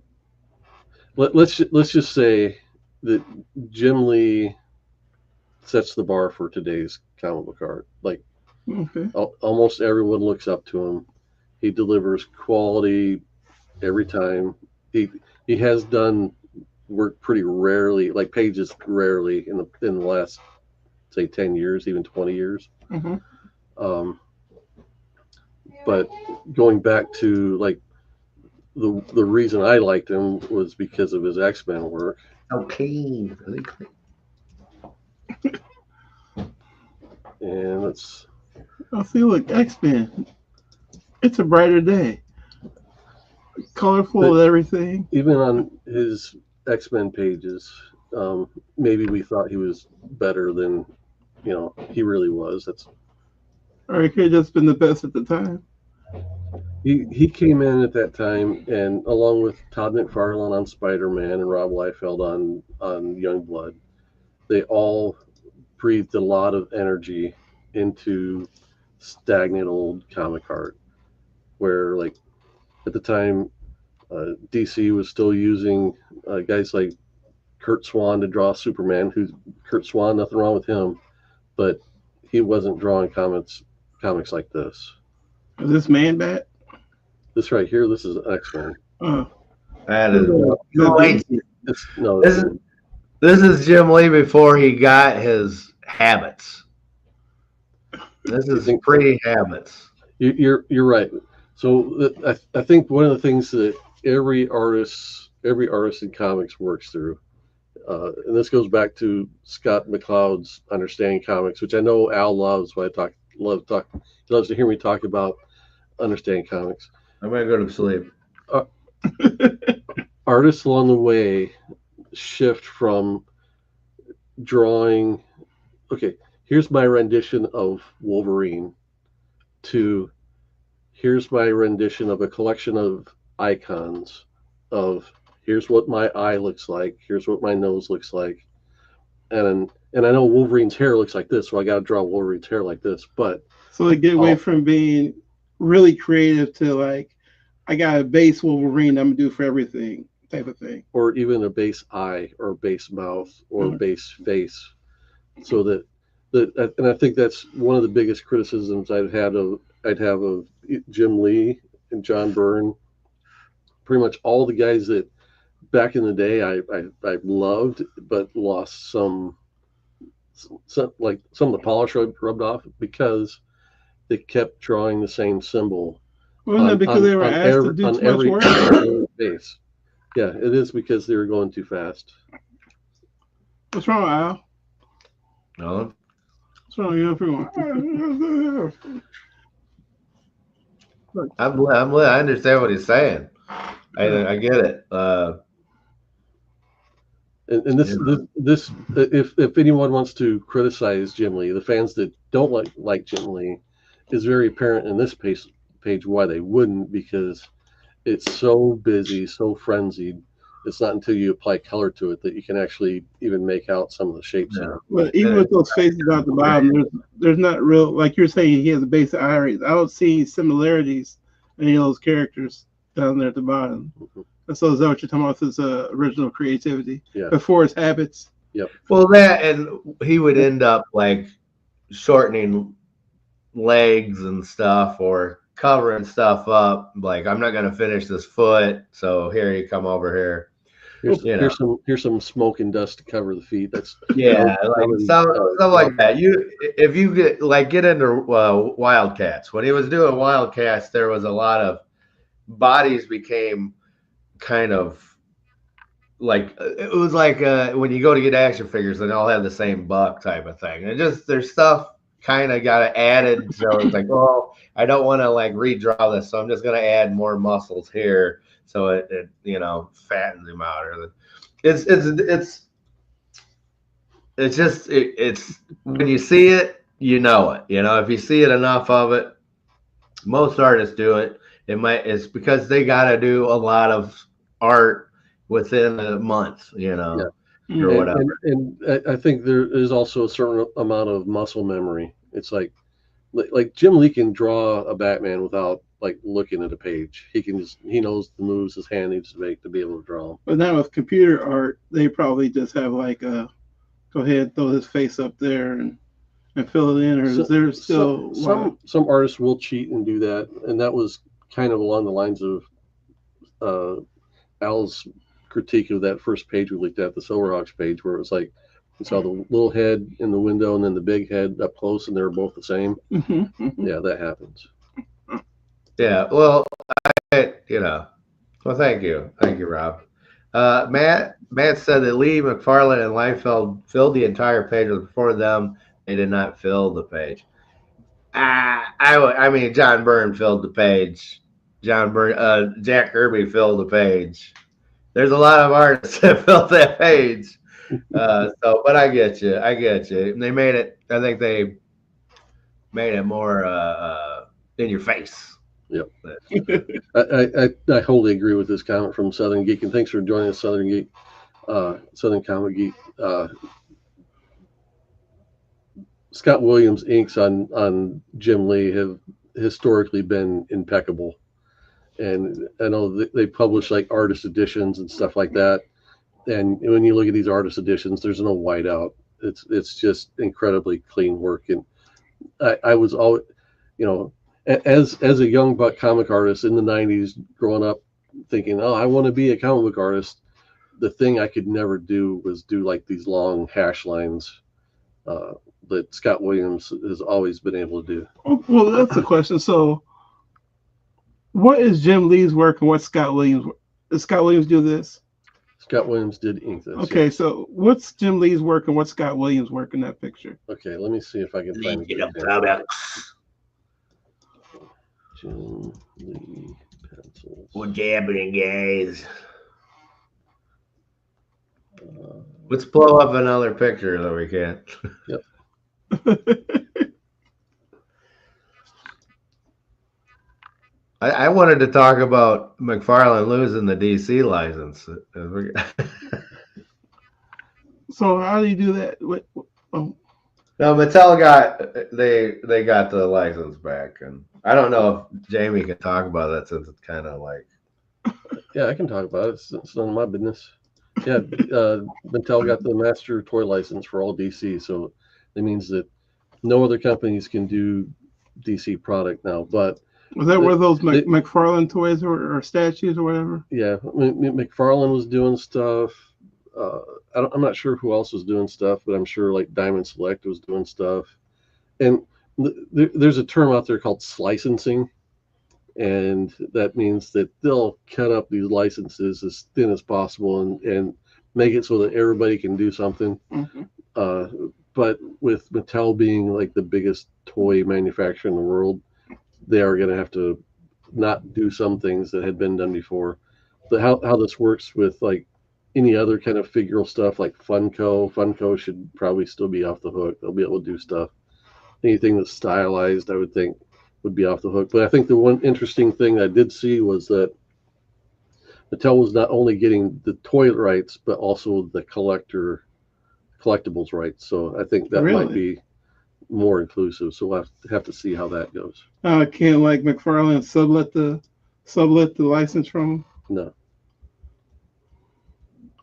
let's just say that Jim Lee sets the bar for today's comic book art. Like, almost everyone looks up to him. He delivers quality every time. He has done work pretty rarely, like pages rarely in the last, say, 10 years, even 20 years. But going back to like the reason I liked him was because of his X-Men work. Okay. And it's. I feel like X-Men. It's a brighter day. Colorful and everything. Even on his X-Men pages, maybe we thought he was better than he really was. Or it could have just been the best at the time. He came in at that time, and along with Todd McFarlane on Spider-Man and Rob Liefeld on Youngblood, they all breathed a lot of energy into stagnant old comic art, where like at the time DC was still using guys like Kurt Swan to draw Superman. Who's Kurt Swan? Nothing wrong with him, but he wasn't drawing comics like this. Is this Man Bat? This right here, this is X-Men. That is no. This is Jim Lee before he got his habits. This is pre-habits. You're right. So I think one of the things that every artist in comics works through, and this goes back to Scott McCloud's Understanding Comics, which I know Al loves. He loves to hear me talk about Understanding Comics. I'm gonna go to sleep. Artists along the way shift from drawing, okay, here's my rendition of Wolverine, to here's my rendition of a collection of icons, of here's what my eye looks like, here's what my nose looks like, and I know Wolverine's hair looks like this, so I got to draw Wolverine's hair like this. But So they get away from being really creative to like, I got a base Wolverine I'm gonna do for everything type of thing. or even a base eye or base mouth or base face, so and I think that's one of the biggest criticisms I'd have of Jim Lee and John Byrne. Pretty much all the guys that back in the day I loved, but lost some like some of the polish rubbed off because they kept drawing the same symbol. Wasn't that because they were asked to do too much work? Base. Yeah, it is because they were going too fast. What's wrong, Al? No. What's wrong with everyone? I understand what he's saying. I get it. And this if anyone wants to criticize Jim Lee, the fans that don't like Jim Lee, is very apparent in this page why they wouldn't, because it's so busy, so frenzied. It's not until you apply color to it that you can actually even make out some of the shapes. Yeah. But even with those faces at the bottom, there's not real, like you're saying, he has a base of iris. I don't see similarities in any of those characters down there at the bottom. Mm-hmm. So is that what you're talking about? His original creativity before his habits? Yep. Well, that, and he would end up like shortening legs and stuff, or covering stuff up. Like, I'm not going to finish this foot, so here you come over here. Here's some smoke and dust to cover the feet. That's like stuff like that. If you get into Wildcats, when he was doing Wildcats, there was a lot of bodies became kind of like, it was like when you go to get action figures, they all have the same buck type of thing. And just there's stuff kind of got added, so it's like, oh, I don't want to like redraw this, so I'm just going to add more muscles here, so it fattens him out. Or it's when you see it, you know it. If you see it enough of it, most artists do it. It's because they got to do a lot of art within a month, or whatever. And I think there is also a certain amount of muscle memory. It's like Jim Lee can draw a Batman without like looking at a page. He knows the moves his hand needs to make to be able to draw them. But now with computer art, they probably just have like go ahead, throw his face up there and fill it in, or is there still some artists will cheat and do that, and that was kind of along the lines of Al's critique of that first page we looked at, the Silverhawks page, where it was like you saw the little head in the window and then the big head up close, and they were both the same. Mm-hmm, mm-hmm. Yeah, that happens. Yeah, well, well, thank you, Rob. Matt said that Lee, McFarlane, and Liefeld filled the entire page. Before them, they did not fill the page. I mean, John Byrne filled the page. Jack Kirby filled the page. There's a lot of artists that filled that page. But I get you. And they made it. I think they made it more in your face. Yep. I wholly agree with this comment from Southern Geek, and thanks for joining us, Southern Geek, Southern Comic Geek. Scott Williams inks on Jim Lee have historically been impeccable, and I know they publish like artist editions and stuff like that. And when you look at these artist editions, there's no whiteout. It's just incredibly clean work. And I was always, as a young buck comic artist in the 90s, growing up thinking, oh, I want to be a comic book artist. The thing I could never do was do like these long hash lines that Scott Williams has always been able to do. Well, that's the question. So what is Jim Lee's work and what's Scott Williams? Does Scott Williams do this? Scott Williams did ink this. Okay, yeah. So what's Jim Lee's work and what's Scott Williams' work in that picture? Okay, let me see if I can find it. Jim Lee pencils. What's happening, guys? Let's blow up another picture that we can. Yep. I wanted to talk about McFarlane losing the DC license. So how do you do that? Oh, No, Mattel they got the license back, and I don't know if Jamie can talk about that since it's kind of like Yeah, I can talk about it. It's none of my business. Yeah, Mattel got the master toy license for all DC, so it means that no other companies can do DC product now. But was that the, where those the, McFarlane toys were, or statues or whatever? yeah, McFarlane was doing stuff. Uh, I'm not sure who else was doing stuff, but I'm sure like Diamond Select was doing stuff. And there's a term out there called slicensing, and that means that they'll cut up these licenses as thin as possible and make it so that everybody can do something. Mm-hmm. Uh, but with Mattel being like the biggest toy manufacturer in the world, they are going to have to not do some things that had been done before. But how this works with like any other kind of figural stuff like Funko should probably still be off the hook. They'll be able to do stuff. Anything that's stylized, I would think, would be off the hook. But I think the one interesting thing I did see was that Mattel was not only getting the toy rights, but also the collectibles rights. So I think that might Really? be more inclusive. So we'll have to see how that goes. Can like McFarlane sublet the license from them? No,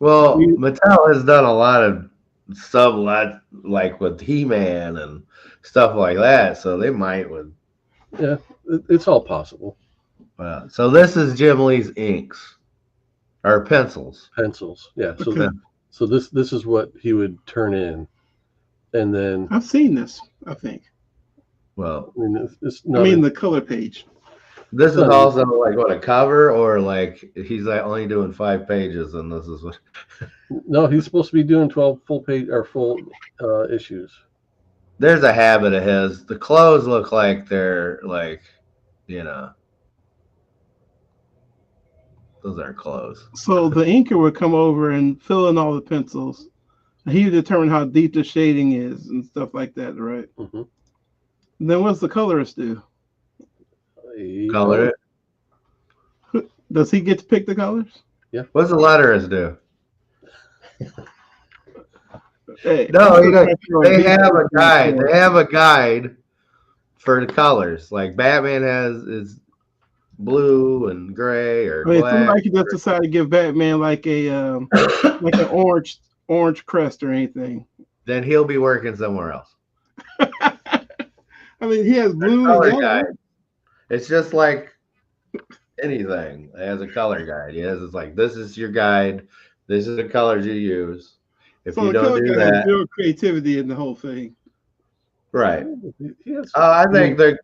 well, Mattel has done a lot of sublet like with He-Man and stuff like that, so they might with. yeah, it's all possible. So this is Jim Lee's inks or pencils. Pencils, yeah. Okay, So this is what he would turn in, and then I've seen this. I think. Well, I mean it's I not mean a, the color page. this it's is not a, also like what a cover or like he's like only doing 5 pages, and this is what. no. He's supposed to be doing 12 full page or full issues. There's a habit of his. The clothes look like they're like, you know, those aren't clothes. So the inker would come over and fill in all the pencils. He would determine how deep the shading is and stuff like that, right? Mm-hmm. Then what's the colorist do? Color it. Does he get to pick the colors? Yeah. What's the letterist do? Hey, No, they have a guide. They have a guide for the colors. Like Batman has is blue and gray or I mean, black. somebody could just decide to give Batman like like an orange crest or anything. Then he'll be working somewhere else. I mean, he has blue Color and yellow. guide. It's just like anything. It has a color guide. Yes, it's like this is your guide. This is the colors you use. If So you the don't color do guy has that, zero creativity in the whole thing. right? He has, I think they're.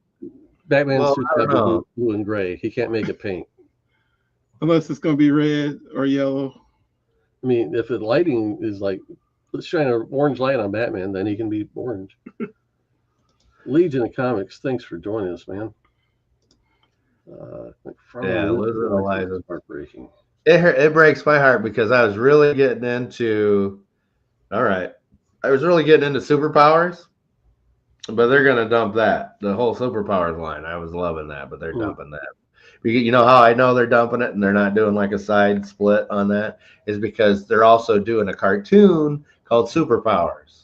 Batman's Well, just I don't got know. blue and gray. He can't make it pink. Unless it's going to be red or yellow. I mean, if the lighting is like, let's shine an orange light on Batman, then he can be orange. Legion of Comics, thanks for joining us, man. Yeah, losing the license. Heartbreaking. It breaks my heart because I was really getting into. All right, I was really getting into superpowers, but they're gonna dump that the whole superpowers line. I was loving that, but they're dumping that. You know how I know they're dumping it and they're not doing like a side split on that is because they're also doing a cartoon called Superpowers,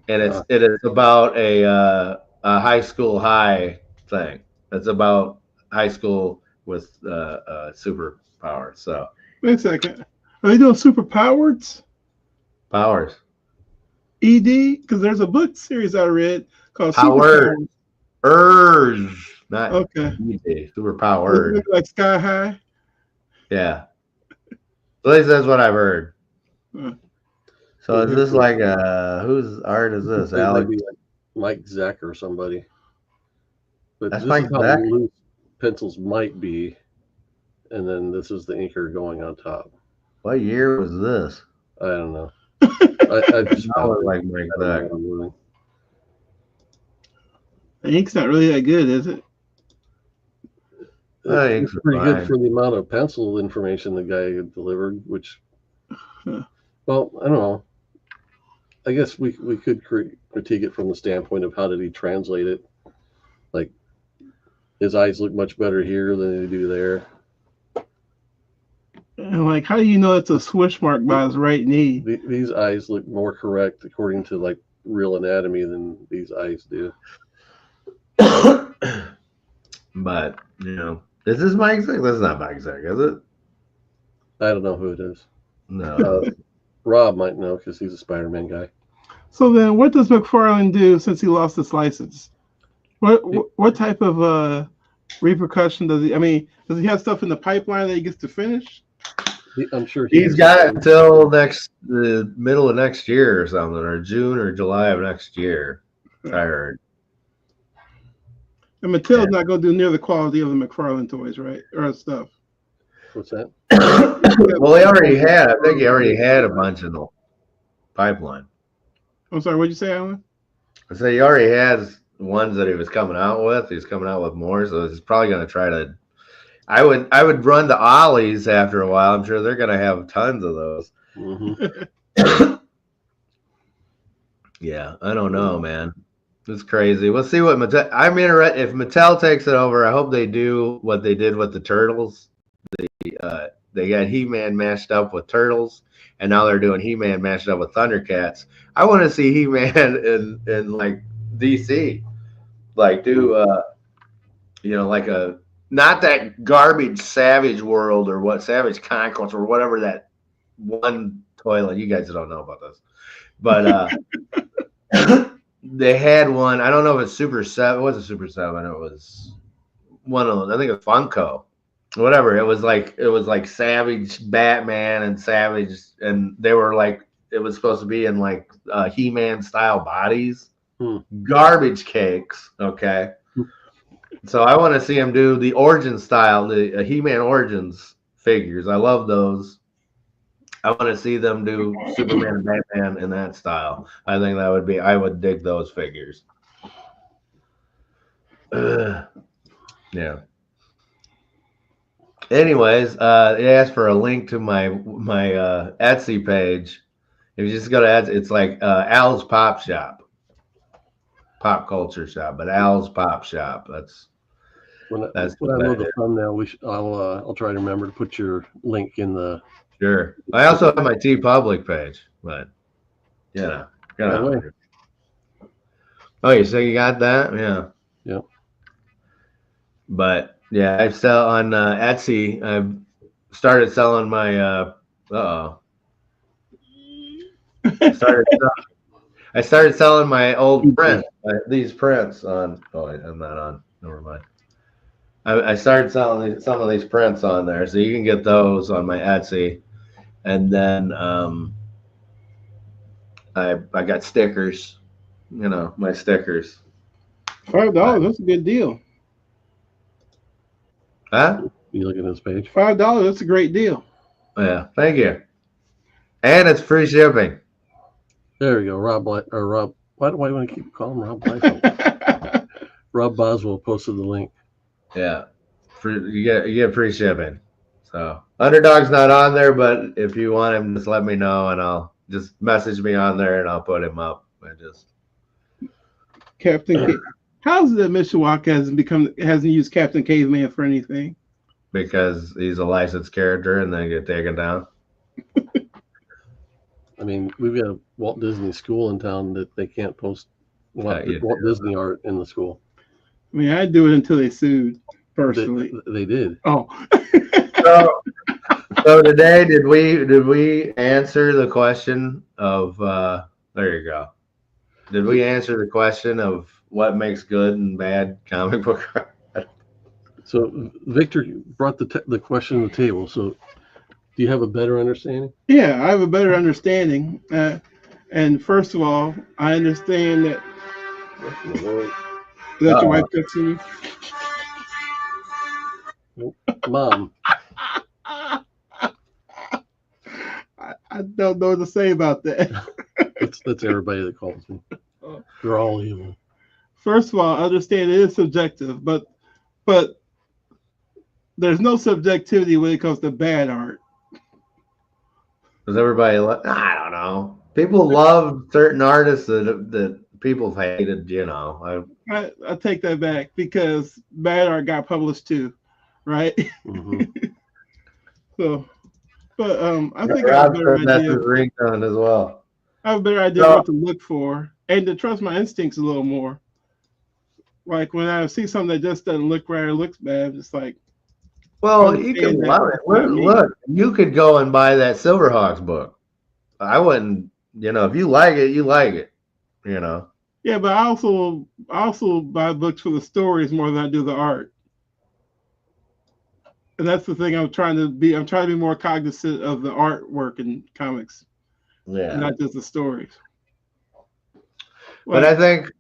and it is about a high school high thing. It's about high school with superpowers. So Wait a second. Are they doing superpowers? powers, ED? Because there's a book series I read called power, Superpowers. urge, not Okay. easy, Does it superpowered. look like Sky High? Yeah, at least that's what I've heard. Huh. So is this like whose art is this? It might Alex? be like Mike Zack or somebody. But That's this Mike is how Zack? loose pencils might be, and then this is the inker going on top. What year was this? I don't know. I just That was like Mike I don't know Zack. what I'm doing. The ink's not really that good, is it? It's Thanks, pretty fine. good for the amount of pencil information the guy delivered, which, well, I don't know. I guess we could critique it from the standpoint of how did he translate it. Like, his eyes look much better here than they do there. And like, how do you know it's a swoosh mark by his right knee? These eyes look more correct according to like real anatomy than these eyes do. But is this Mike Zick? This is not Mike Zick, is it? I don't know who it is. No. Rob might know because he's a Spider-Man guy. So then, what does McFarlane do since he lost his license? What type of repercussion does he? I mean, does he have stuff in the pipeline that he gets to finish? I'm sure He's got until the middle of next year or something, or June or July of next year. I heard. And Mattel's not going to do near the quality of the McFarlane toys, right? Or stuff. What's that? Well, he already had. I think he already had a bunch in the pipeline. I'm sorry. What'd you say, Alan? I said he already has ones that he was coming out with. He's coming out with more, so he's probably going to try to. I would run the ollies after a while. I'm sure they're going to have tons of those. Mm-hmm. Yeah, I don't know, man. It's crazy. We'll see what Mattel. I'm interested if Mattel takes it over. I hope they do what they did with the Turtles. They got He-Man mashed up with Turtles, and now they're doing He-Man mashed up with Thundercats. I want to see He-Man in like DC, like do like a not that garbage Savage World or what Savage Conquest or whatever that one toilet. You guys don't know about this, but they had one. I don't know if it's Super 7. It wasn't Super 7. It was one of them. I think it was Funko. Whatever. It was like Savage Batman and Savage, and they were like, it was supposed to be in like He-Man style bodies. Garbage cakes. Okay. So I want to see him do the origin style, the He-Man Origins figures. I love those. I want to see them do Superman and Batman in that style. I think that would be. I would dig those figures. Yeah. Anyways, they asked for a link to my Etsy page. If you just go to Etsy, it's like Al's Pop Shop, Pop Culture Shop, but Al's Pop Shop. That's when I load the thumbnail. I'll try to remember to put your link in the. Sure. I also have my T Public page, but Oh, you say you got that? Yeah. Yep. But yeah, I sell on Etsy. I've started selling my. I started selling my old prints. These prints on. Oh, I'm not on. Never mind. I started selling some of these prints on there, so you can get those on my Etsy. And then I got stickers, my stickers. $5, that's a good deal. Huh? You look at this page. $5, that's a great deal. Yeah, thank you. And it's free shipping. There we go. Rob. Why do I want to keep calling Rob Liefeld? Rob Boswell posted the link. Yeah, you get free shipping. So Underdog's not on there, but if you want him, just let me know, and I'll just message me on there, and I'll put him up. Captain. How's it that Mishawaka hasn't used Captain Caveman for anything? Because he's a licensed character, and then get taken down. I mean, we've got a Walt Disney school in town that they can't post Walt Disney art in the school. I mean, I'd do it until they sued. Personally, they did. Oh. So today, did we answer the question of? There you go. Did we answer the question of what makes good and bad comic book art? So Victor brought the question to the table. So do you have a better understanding? Yeah, I have a better understanding. And first of all, I understand that. Is that your wife texting you? Mom. I don't know what to say about that. That's everybody that calls me. They're all evil. First of all, I understand it is subjective, but there's no subjectivity when it comes to bad art. Does everybody? I don't know. People love certain artists that people hated, you know. I take that back because bad art got published too, right? Mhm. So, but I think I have a Rob better said that's idea. his ringtone as well. I have a better idea of So, what to look for and to trust my instincts a little more. Like when I see something that just doesn't look right or looks bad, it's like well, you can understand that love it. it's not me. Look, you could go and buy that Silverhawks book. I wouldn't, you know, if you like it, you like it, you know. Yeah, but I also buy books for the stories more than I do the art. And that's the thing I'm trying to be. I'm trying to be more cognizant of the artwork in comics and Yeah. not just the stories. But Like,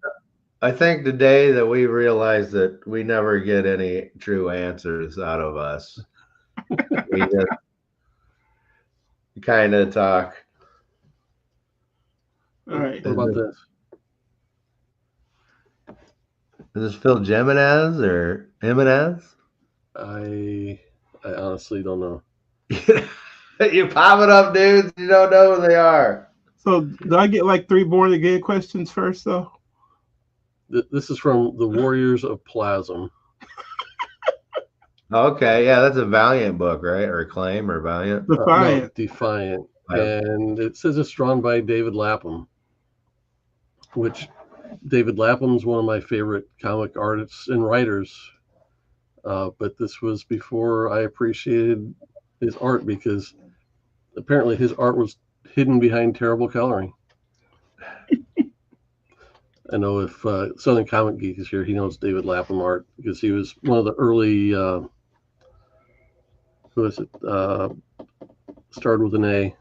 I think the day that we realize that we never get any true answers out of us, we just kind of talk. all right, What about this? Is this Phil Jimenez or Jimenez? I honestly don't know. You pop it up, dudes. You don't know who they are. so do I get like 3 born again questions first though? This is from the Warriors of Plasm. Okay, yeah, that's a Valiant book, right? Or Acclaim or Valiant. No, Defiant. Defiant. I- And it says it's drawn by David Lapham, which David Lapham's one of my favorite comic artists and writers. But this was before I appreciated his art because apparently his art was hidden behind terrible coloring. I know if Southern Comic Geek is here, he knows David Lapham art because he was one of the early, who is it? Started with an A.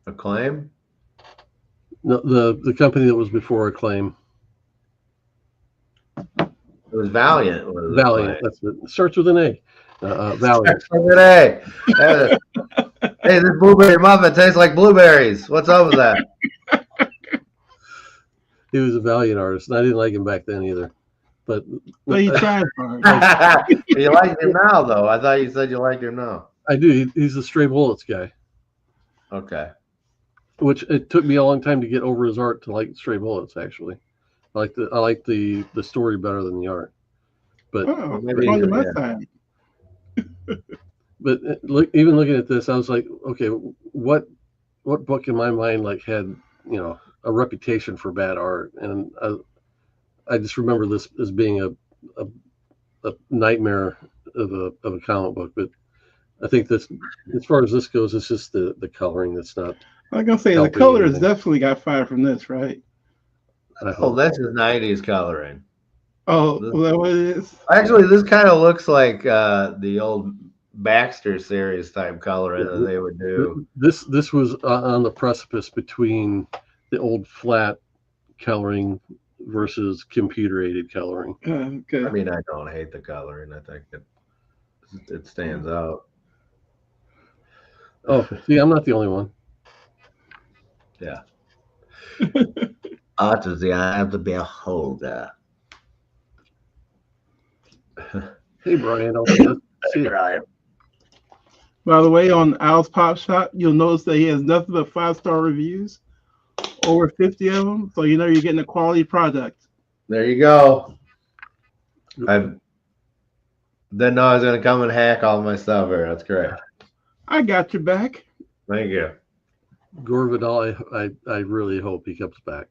Acclaim. No, the company that was before Acclaim. It was Valiant. Was Valiant. Acclaim. That's it. Starts with an A. Valiant. Look at hey, hey, this blueberry muffin tastes like blueberries. What's up with that? He was a Valiant artist, and I didn't like him back then either. But But he tried hard. You like him now, though. I thought you said you liked him now. I do. He's the Stray Bullets guy, Okay. which it took me a long time to get over his art to like Stray Bullets. Actually, I like the story better than the art. But Oh, Maybe on the yeah. left side. but even looking at this, I was like, okay, what book in my mind like had a reputation for bad art, and I just remember this as being a nightmare of a comic book. But I think this, as far as this goes, it's just the coloring that's not. Like I say, the helping colors anything. definitely got fired from this, right? I Oh, hope. that's his 90s coloring. Oh, is that what it is? Actually, this kind of looks like the old Baxter series type coloring that they would do. This was on the precipice between the old flat coloring versus computer aided coloring. Okay. I mean, I don't hate the coloring. I think it stands out. Oh, see, I'm not the only one. Yeah. Art is the eye of the beholder. Hey, Brian, I'll see you. Right. By the way, on Al's Pop Shop, you'll notice that he has nothing but 5-star reviews, over 50 of them. So you know you're getting a quality product. There you go. I didn't know I was going to come and hack all my stuff here. That's great. I got your back. Thank you. Gore Vidal, I really hope he comes back.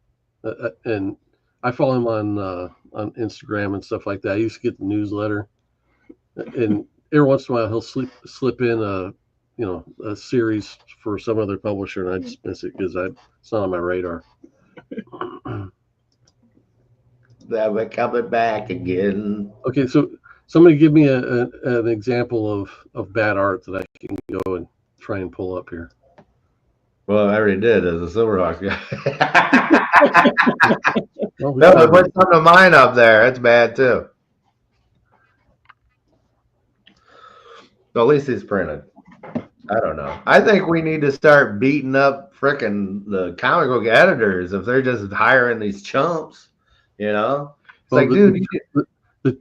And I follow him on Instagram and stuff like that. I used to get the newsletter, and every once in a while he'll slip in a series for some other publisher, and I just miss it because it's not on my radar. We're coming back again. Okay, so somebody give me an example of bad art that I can go and try and pull up here. Well, I already did as a Silverhawks guy. Well, No, but put some of mine up there. It's bad too. So at least he's printed. I don't know. I think we need to start beating up frickin' the comic book editors if they're just hiring these chumps. You know, it's Well, like, dude,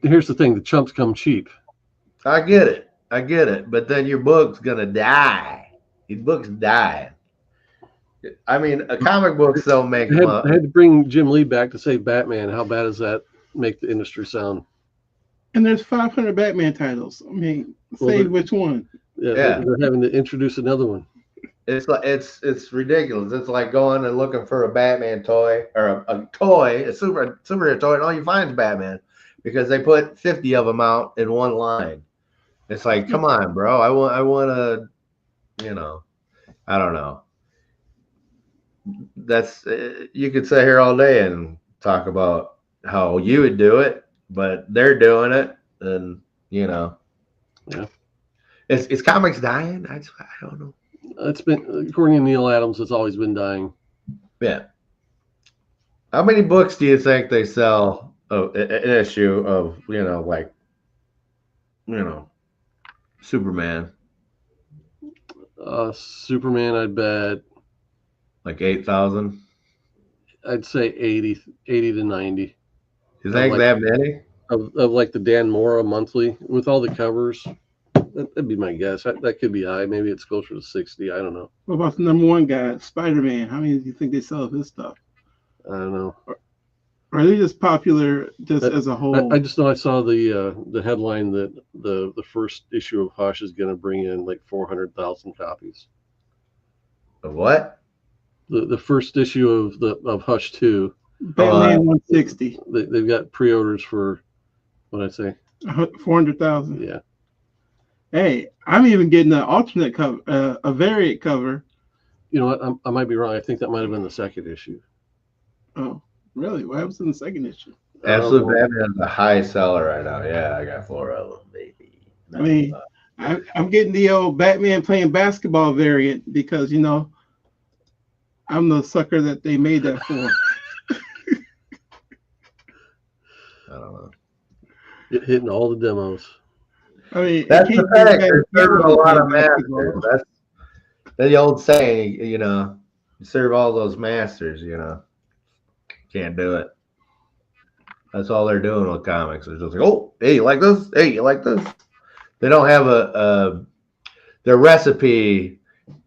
here's the thing: the chumps come cheap. I get it, but then your book's gonna die. Your book's dying. I mean, a comic books don't make I had to bring Jim Lee back to say Batman. How bad does that make the industry sound? And there's 500 Batman titles. I mean, say which one. Yeah, they're having to introduce another one. It's like it's ridiculous. It's like going and looking for a Batman toy or a toy, a superhero toy, and all you find is Batman because they put 50 of them out in one line. It's like, come on, bro. I want to, I don't know. That's you could sit here all day and talk about how you would do it, but they're doing it, and yeah. Is comics dying? I don't know. It's been, according to Neil Adams, it's always been dying. Yeah. How many books do you think they sell an issue of, Superman? Superman, I bet. Like 8,000? I'd say 80 to 90. You think that many? Of like the Dan Mora monthly with all the covers. That'd be my guess. That could be high. Maybe it's closer to 60. I don't know. What about the number one guy, Spider-Man? How many do you think they sell of his stuff? I don't know. Or are they just popular as a whole? I just know I saw the headline that the first issue of Hush is going to bring in like 400,000 copies. Of what? The first issue of Hush 2. Batman 160. They've got pre-orders for, what I say? 400,000. Yeah. Hey, I'm even getting an alternate cover, a variant cover. You know what? I might be wrong. I think that might have been the second issue. Oh, really? What happens in the second issue? Absolute Batman's a high seller right now. Yeah, I got 4 of them, baby. I mean, I'm getting the old Batman playing basketball variant because, I'm the sucker that they made that for. I don't know. Hitting all the demos. I mean, that's the fact. There's a lot of masters. That's the old saying, you serve all those masters, can't do it. That's all they're doing with comics. They're just like, oh, hey, you like this? Hey, you like this? They don't have their recipe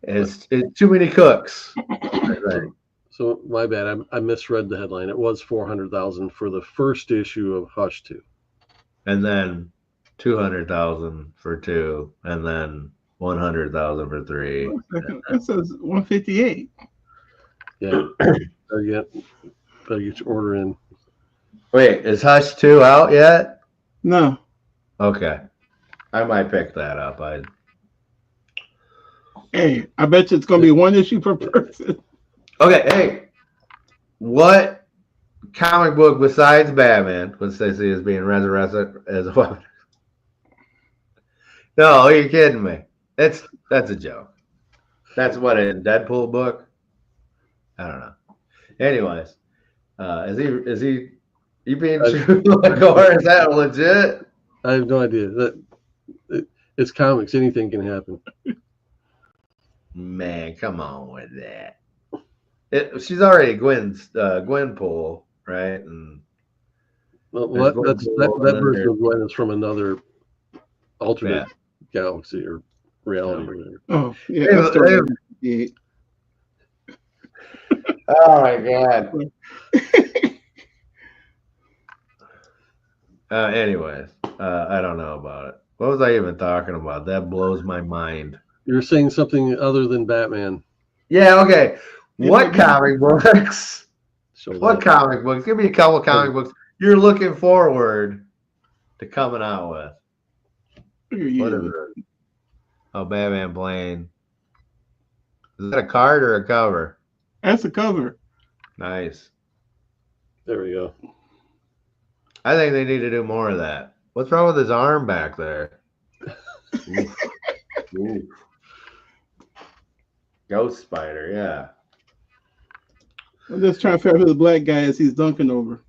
is too many cooks. Right. So my bad. I misread the headline. It was 400,000 for the first issue of Hush 2. And then 200,000 for 2, and then 100,000 for 3. That says 158. Yeah. Better get your order in. Wait, is Hush 2 out yet? No. Okay. I might pick that up. Hey, I bet you it's going to be one issue per person. Okay, hey. What comic book besides Batman would they see as being resurrected as a weapon? No, you're kidding me. That's a joke. That's what a Deadpool book. I don't know. Anyways, is he being true, or is that legit? I have no idea. It's comics. Anything can happen. Man, come on with that. She's already Gwenpool, right? And that version of Gwen is from another alternate galaxy or reality. Or whatever. Oh yeah. Oh my god. Anyways, I don't know about it. What was I even talking about? That blows my mind. You're saying something other than Batman. Yeah, okay. What comic books? What comic books? Give me a couple of comic books you're looking forward to coming out with. What is it? Oh, Batman Blaine. Is that a card or a cover? That's a cover. Nice. There we go. I think they need to do more of that. What's wrong with his arm back there? Oof. Oof. Ghost Spider, yeah. I'm just trying to figure out who the black guy is he's dunking over.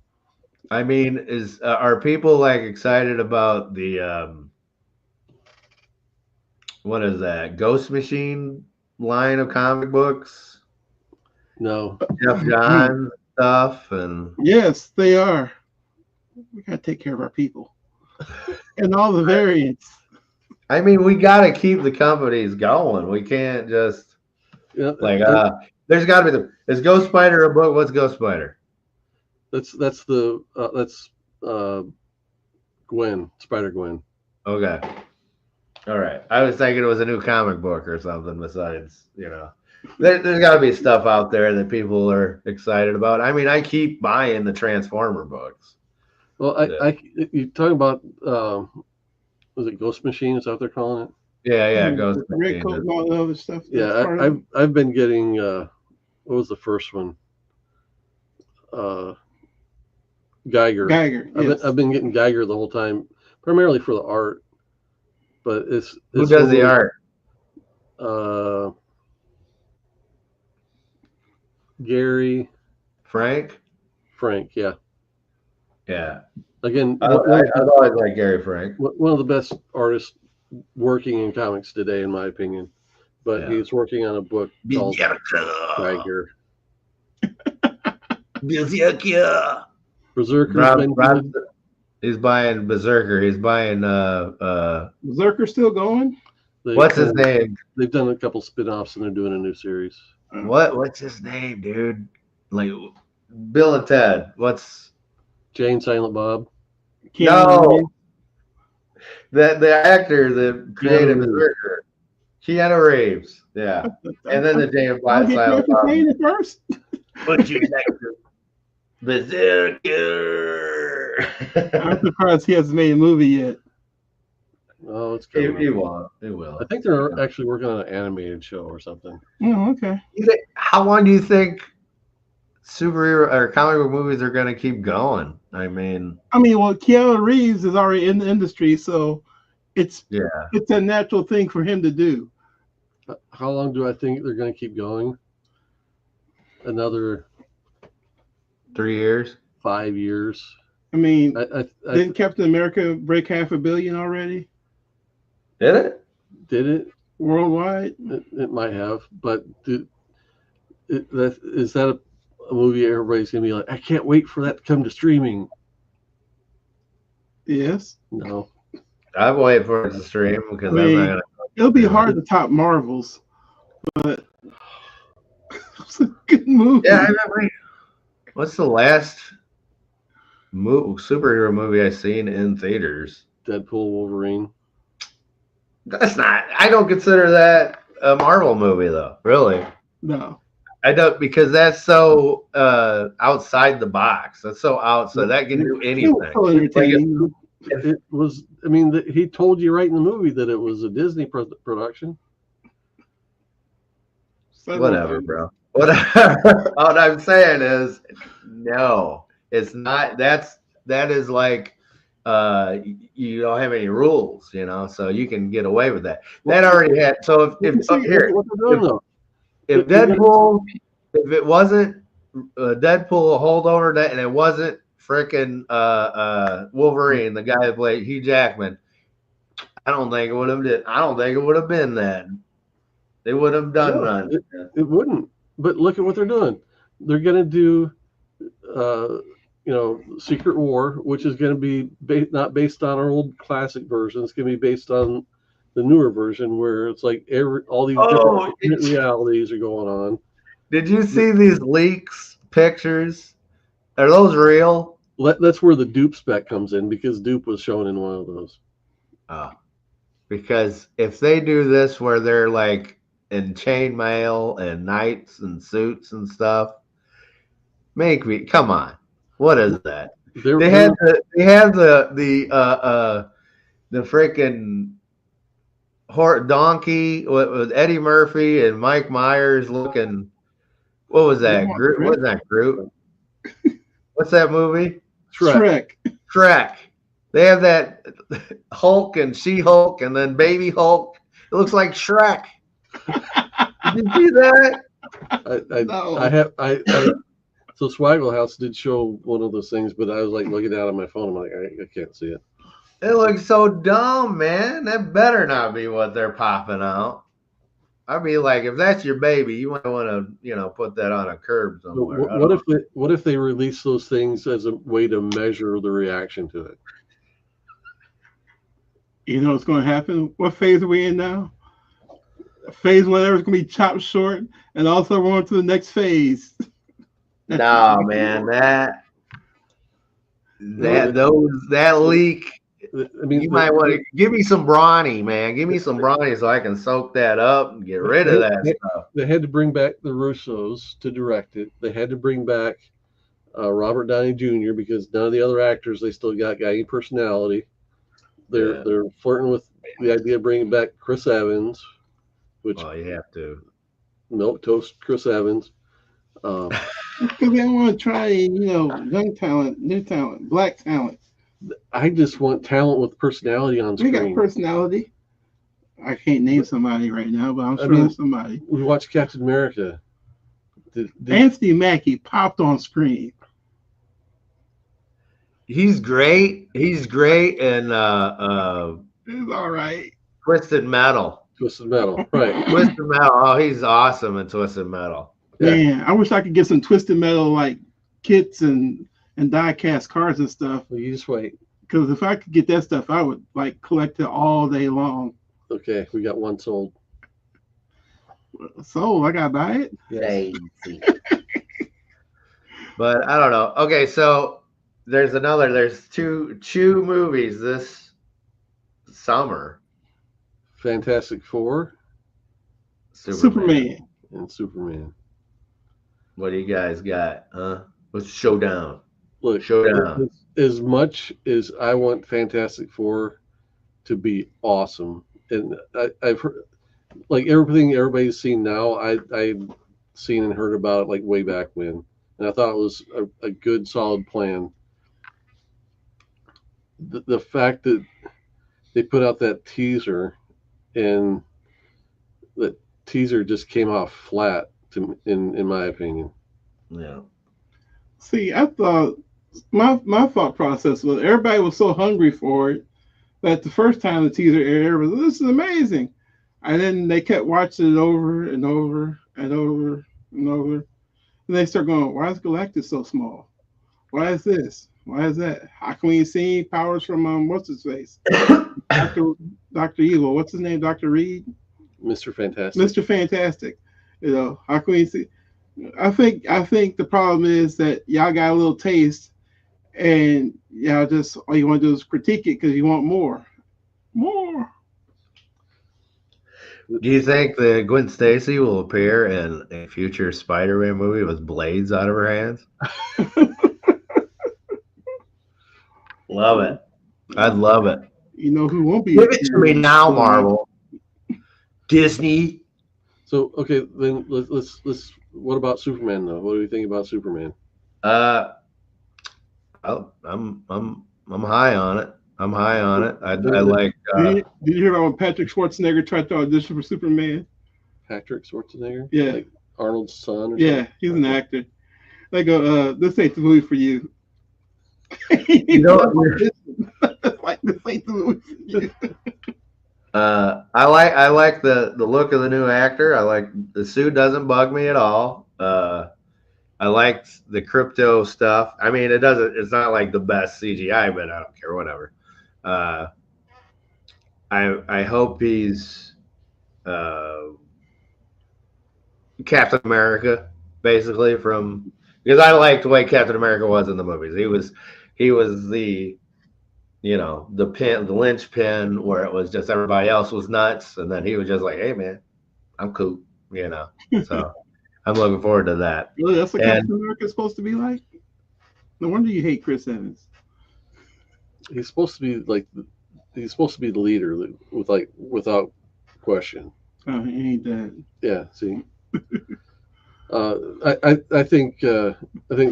I mean, are people like excited about the what is that? Ghost Machine line of comic books? No. Jeff Johns stuff and yes, they are. We gotta take care of our people. And all the variants. I mean, we gotta keep the companies going. We can't just There's got to be is Ghost Spider a book? What's Ghost Spider? That's Gwen, Spider Gwen. Okay. All right. I was thinking it was a new comic book or something besides, there's got to be stuff out there that people are excited about. I mean, I keep buying the Transformer books. Well, you talking about was it Ghost Machine? Is that what they're calling it? Yeah, Ghost Red Machine. Coat and all the other stuff. Yeah, I've been getting what was the first one? Geiger. Yes. I've been getting Geiger the whole time, primarily for the art. But Who does the art? Gary. Frank, yeah. Yeah. Again, I've always liked Gary Frank. One of the best artists working in comics today, in my opinion. But he's working on a book called Geiger. Berserker. He's buying Berserker. He's buying Berserker still going? What's his name? They've done a couple spin-offs and they're doing a new series. What's his name, dude? Like Bill and Ted. What's Jane Silent Bob? No. The actor that created Berserker. Keanu Reeves. Yeah. And then the Jane Silent Bob. First. Would you like to Berserker? I'm surprised he hasn't made a movie yet. Oh, it's coming. He won't. He will. I think they're actually working on an animated show or something. Oh, okay. How long do you think superhero or comic book movies are going to keep going? I mean, well, Keanu Reeves is already in the industry, so it's a natural thing for him to do. How long do I think they're going to keep going? Another 3 years, 5 years. I mean, didn't Captain America break $500 million already? Did it? Did it? Worldwide? It might have, but is that a movie everybody's going to be like, I can't wait for that to come to streaming? Yes. No. I'm waiting for it to stream because I'm not going to. It'll be hard to top Marvel's, but it's a good movie. Yeah, I remember. What's the last superhero movie I've seen in theaters? Deadpool, Wolverine. That's not. I don't consider that a Marvel movie, though. Really? No. I don't, because that's so outside the box. That's so outside. That can do anything. It was. I mean, he told you right in the movie that it was a Disney production. Whatever, bro. Whatever. What I'm saying is, no, it's not. That is like, you don't have any rules, so you can get away with that. That already had. So if Deadpool, if it wasn't Deadpool holdover, and it wasn't frickin' Wolverine, the guy that played Hugh Jackman, I don't think it would have been that. They would have done none. It wouldn't. But look at what they're doing. They're going to do, Secret War, which is going to be not based on our old classic version. It's going to be based on the newer version, where it's like all these different realities are going on. Did you see these leaks, pictures? Are those real? That's where the dupe spec comes in, because dupe was shown in one of those. Because if they do this where they're like in chainmail and knights and suits and stuff, come on. What is that? They had the freaking donkey with Eddie Murphy and Mike Myers looking. What was that? Groot? What was that? Groot? What's that movie? Shrek. They have that Hulk and She-Hulk and then Baby Hulk. It looks like Shrek. Did you see that? No. So Swaggle House did show one of those things, but I was like looking down at my phone. I'm like, I can't see it. It looks so dumb, man. That better not be what they're popping out. I'd be like, if that's your baby, you might want to, put that on a curb somewhere. What if they release those things as a way to measure the reaction to it? You know what's going to happen? What phase are we in now? phase whatever is gonna be chopped short, and also we're on to the next phase. No, man, that leak. I mean, You might want to give me some brawny, man. Give me some brawny so I can soak that up and get rid of that stuff. They had to bring back the Russos to direct it. They had to bring back Robert Downey Jr. because none of the other actors they still got any personality. They're flirting with the idea of bringing back Chris Evans, which you have to milk toast Chris Evans. Because they don't want to try, young talent, new talent, black talent. I just want talent with personality on screen. We got personality. I can't name somebody right now, but I'm sure there's somebody. We watched Captain America. Anthony Mackie popped on screen. He's great. He's great, and he's all right. Twisted Metal. Twisted Metal, right? Twisted Metal. Oh, he's awesome in Twisted Metal. Man, I wish I could get some Twisted Metal like kits and die-cast cars and stuff. Well, you just wait. Because if I could get that stuff, I would like collect it all day long. Okay, we got one sold. Sold? I gotta buy it. Yes. But I don't know. Okay, so there's two movies this summer. Fantastic Four, Superman, and Superman. What do you guys got? What's Showdown? Look, Showdown. As much as I want Fantastic Four to be awesome, and I've heard like everything everybody's seen now. I've seen and heard about it like way back when, and I thought it was a good, solid plan. The fact that they put out that teaser, and the teaser just came off flat, in my opinion. Yeah. See, I thought my thought process was everybody was so hungry for it that the first time the teaser aired, everybody was, this is amazing. And then they kept watching it over and over and over and over. And they start going, why is Galactus so small? Why is this? Why is that? How can we see powers from what's his face? Dr. Evil. What's his name? Dr. Reed? Mr. Fantastic. Mr. Fantastic. How can we see? I think the problem is that y'all got a little taste and y'all just all you want to do is critique it because you want more. More. Do you think that Gwen Stacy will appear in a future Spider-Man movie with blades out of her hands? Love it. I'd love it. You know who won't be? Give it to me now, Marvel. Disney. So okay, then let's. What about Superman though? What do you think about Superman? I'm high on it. I'm high on it. I like. Did you hear about when Patrick Schwarzenegger tried to audition for Superman? Patrick Schwarzenegger? Yeah. Like Arnold's son? Or yeah, something? He's an actor. They go, this ain't the movie for you. You know, like this ain't the movie for you. I like the look of the new actor. I like the suit, doesn't bug me at all. I liked the crypto stuff. I mean, it's not like the best CGI, but I don't care, whatever. I hope he's Captain America, basically, because I liked the way Captain America was in the movies. He was the the linchpin where it was just everybody else was nuts, and then he was just like, hey man, I'm cool, So I'm looking forward to that. Really, that's what Captain America is supposed to be like? No wonder you hate Chris Evans. He's supposed to be the leader without question. Oh, he ain't that. Yeah, see. I think the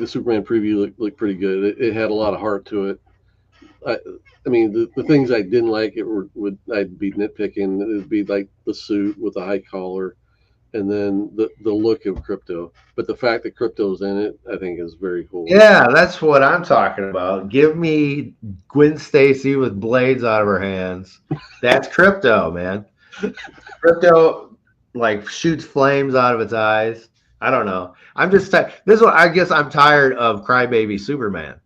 Superman preview looked pretty good. It had a lot of heart to it. I mean, the things I didn't like I'd be nitpicking. It'd be like the suit with the high collar, and then the look of Crypto. But the fact that Crypto's in it, I think, is very cool. Yeah, that's what I'm talking about. Give me Gwen Stacy with blades out of her hands. That's Crypto, man. Crypto like shoots flames out of its eyes. I don't know. I'm just this one. I guess I'm tired of crybaby Superman.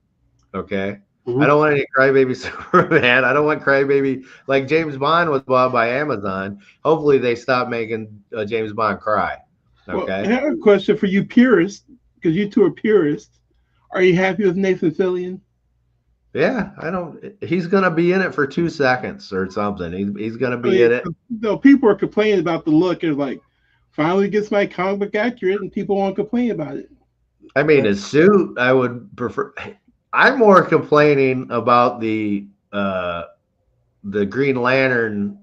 Okay. I don't want any crybaby Superman. I don't want crybaby like James Bond was bought by Amazon. Hopefully, they stop making James Bond cry. Okay. Well, I have a question for you purists, because you two are purists. Are you happy with Nathan Fillion? Yeah, I don't. He's gonna be in it for 2 seconds or something. He's gonna I be mean, in it. people are complaining about the look. It's like, finally gets my comic book accurate, and people won't complain about it. I mean, his suit. I would prefer. I'm more complaining about the Green Lantern,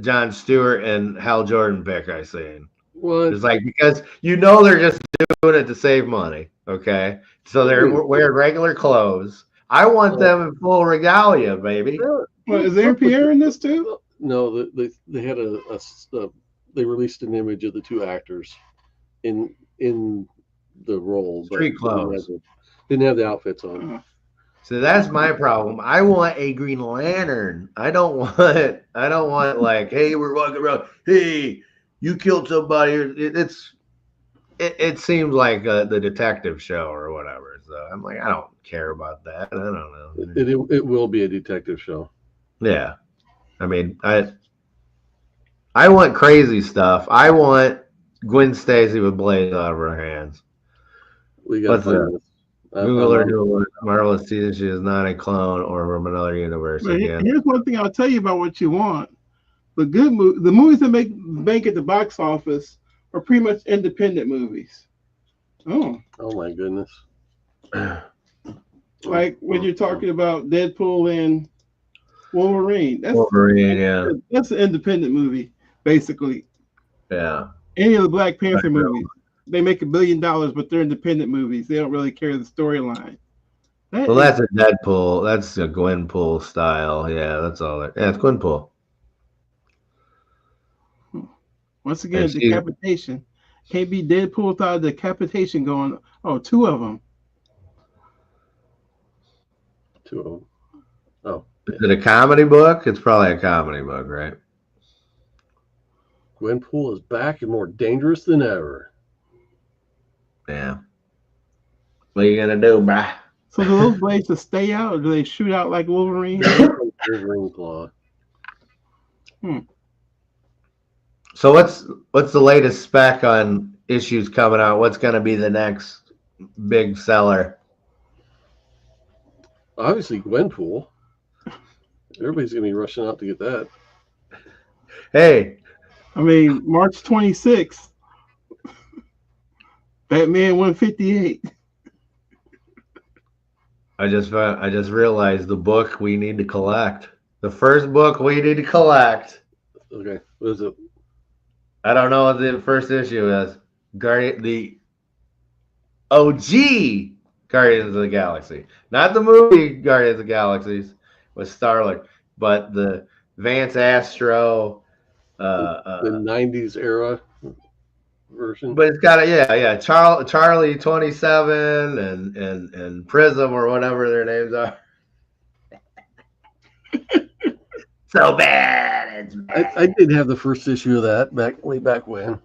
John Stewart and Hal Jordan pick I seen. What? It's like because they're just doing it to save money. Okay, so they're wearing regular clothes. I want them in full regalia, baby. Well, is Aaron Pierre in this too? No, they had they released an image of the two actors in the role. Street clothes. Didn't have the outfits on. So that's my problem. I want a Green Lantern. I don't want like, hey, we're walking around. Hey, you killed somebody. It seems like the detective show or whatever. So I'm like, I don't care about that. I don't know. It will be a detective show. Yeah, I mean, I want crazy stuff. I want Gwen Stacy with blades out of her hands. We got Google her Marvelous season. She is not a clone or from another universe. Again. Here's one thing I'll tell you about what you want. The movies that make bank at the box office are pretty much independent movies. Oh my goodness! Like when you're talking about Deadpool and Wolverine. That's an independent movie, basically. Yeah. Any of the Black Panther movies, they make $1 billion, but they're independent movies. They don't really carry the storyline. That's a Deadpool. That's a Gwenpool style. Yeah, that's all. Yeah, it's Gwenpool. Once again, decapitation. Can't be Deadpool without decapitation going. Oh, two of them. Oh. Is it a comedy book? It's probably a comedy book, right? Gwenpool is back and more dangerous than ever. Yeah. What are you gonna do, bruh? So do those blades just stay out, or do they shoot out like Wolverine? Wolverine claw. So what's the latest spec on issues coming out? What's gonna be the next big seller? Obviously, Gwenpool. Everybody's gonna be rushing out to get that. Hey, I mean, March 26th, Batman 158. I just realized the book we need to collect. The first book we need to collect. Okay, what is it? I don't know what the first issue is. The OG Guardians of the Galaxy, not the movie Guardians of the Galaxies with Starlord, but the Vance Astro, the '90s era version. But it's got Charlie 27 and Prism or whatever their names are. So bad. It's bad. I did have the first issue of that way back when.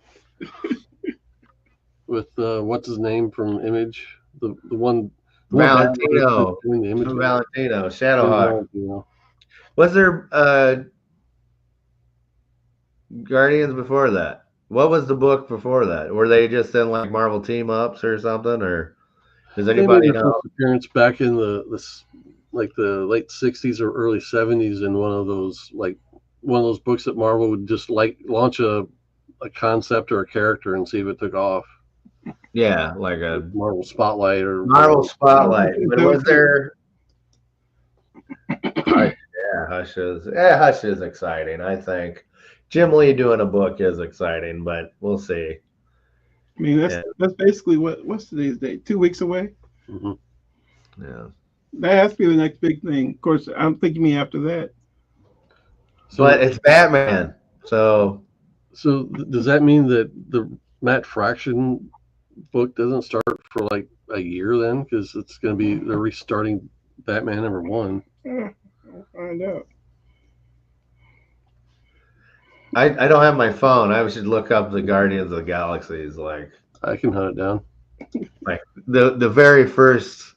With what's his name from Image, the one Valentino, Shadowhawk. Was there Guardians before that? What was the book before that? Were they just in like Marvel team ups or something, or does anybody know? Appearance back in the late '60s or early '70s in one of those books that Marvel would just launch a concept or a character and see if it took off. Yeah, like a Marvel Spotlight or Marvel Spotlight. But was there? Hush is exciting. I think Jim Lee doing a book is exciting, but we'll see. I mean, that's basically what's today's date? 2 weeks away. Mm-hmm. Yeah, that has to be the next big thing. Of course, I'm thinking me after that. But it's Batman, so does that mean that the Matt Fraction book doesn't start for like a year then? Because it's going to be they're restarting Batman #1. I'll find out. I don't have my phone. I should look up the Guardians of the Galaxies. Like I can hunt it down. Like the very first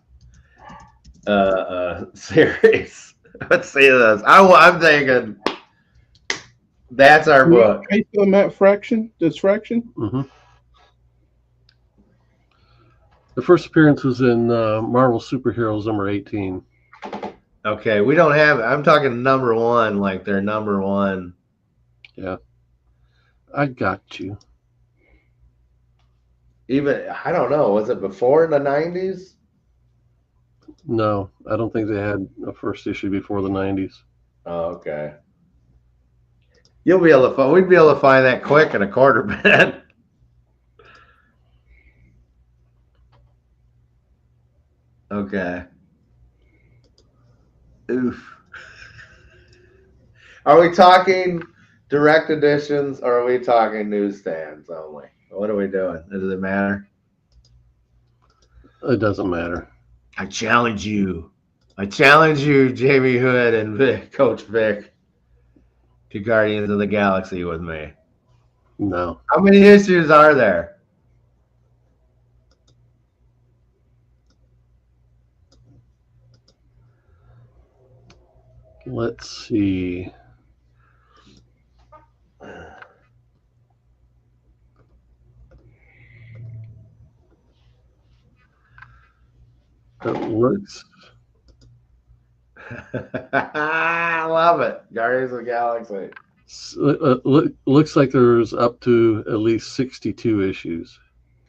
series. Let's see this. I'm thinking that's our book. How you feel, Matt? Fraction? Distraction? Mm-hmm. The first appearance was in Marvel Superheroes number 18. Okay, we don't have. I'm talking number one, like their number one. Yeah, I got you. Even I don't know. Was it before the 90s? No, I don't think they had a first issue before the 90s. Oh, okay. You'll be able to find. We'd be able to find that quick in a quarter bit. Okay. Oof. Are we talking direct editions or are we talking newsstands only? What are we doing? Does it matter? It doesn't matter. I challenge you. I challenge you, Jamie Hood and Vic, Coach Vic, to Guardians of the Galaxy with me. No. How many issues are there? Let's see. It looks. I love it. Guardians of the Galaxy. Looks like there's up to at least 62 issues.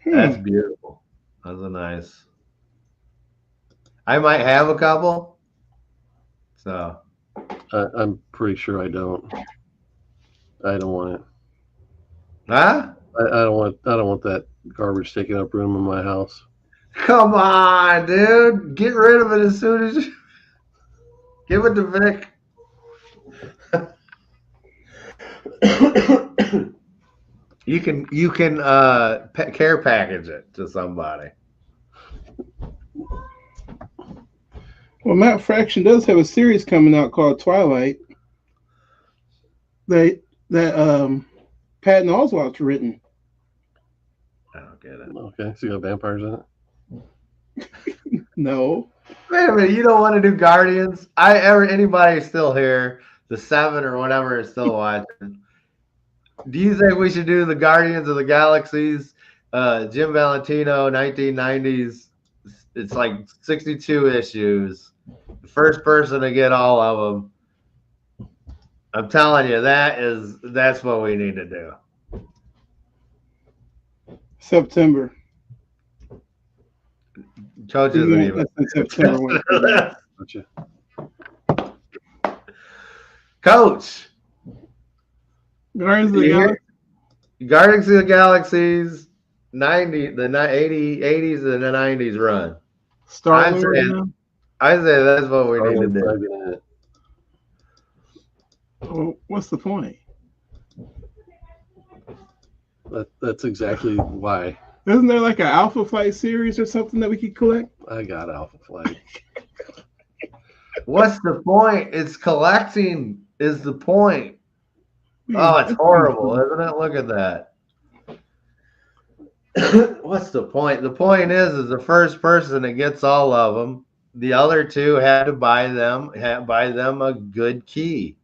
That's beautiful. That's a nice. I might have a couple. So I'm pretty sure I don't. I don't want it. huh? I don't want that garbage taking up room in my house. Come on, dude. Get rid of it as soon as you give it to Vic. you can care package it to somebody. Well, Matt Fraction does have a series coming out called Twilight. That Patton Oswalt's written. I don't get it. Okay, so you got vampires in it? No. Wait a minute, you don't want to do Guardians? Anybody still here, the 7 or whatever is still watching. Do you think we should do the Guardians of the Galaxies? Jim Valentino, 1990s. It's like 62 issues. The first person to get all of them. I'm telling you, that's what we need to do. September. Coach isn't even. September. Gotcha. Guardians Coach. of the Galaxy. Guardians of the Galaxies, 80s and the 90s run. Star Lord. I say that's what we need to do. Well, what's the point? That's exactly why. Isn't there like an Alpha Flight series or something that we could collect? I got Alpha Flight. What's the point? It's collecting is the point. Oh, it's horrible, isn't it? Look at that. What's the point? The point is the first person that gets all of them. The other two had to buy them a good key.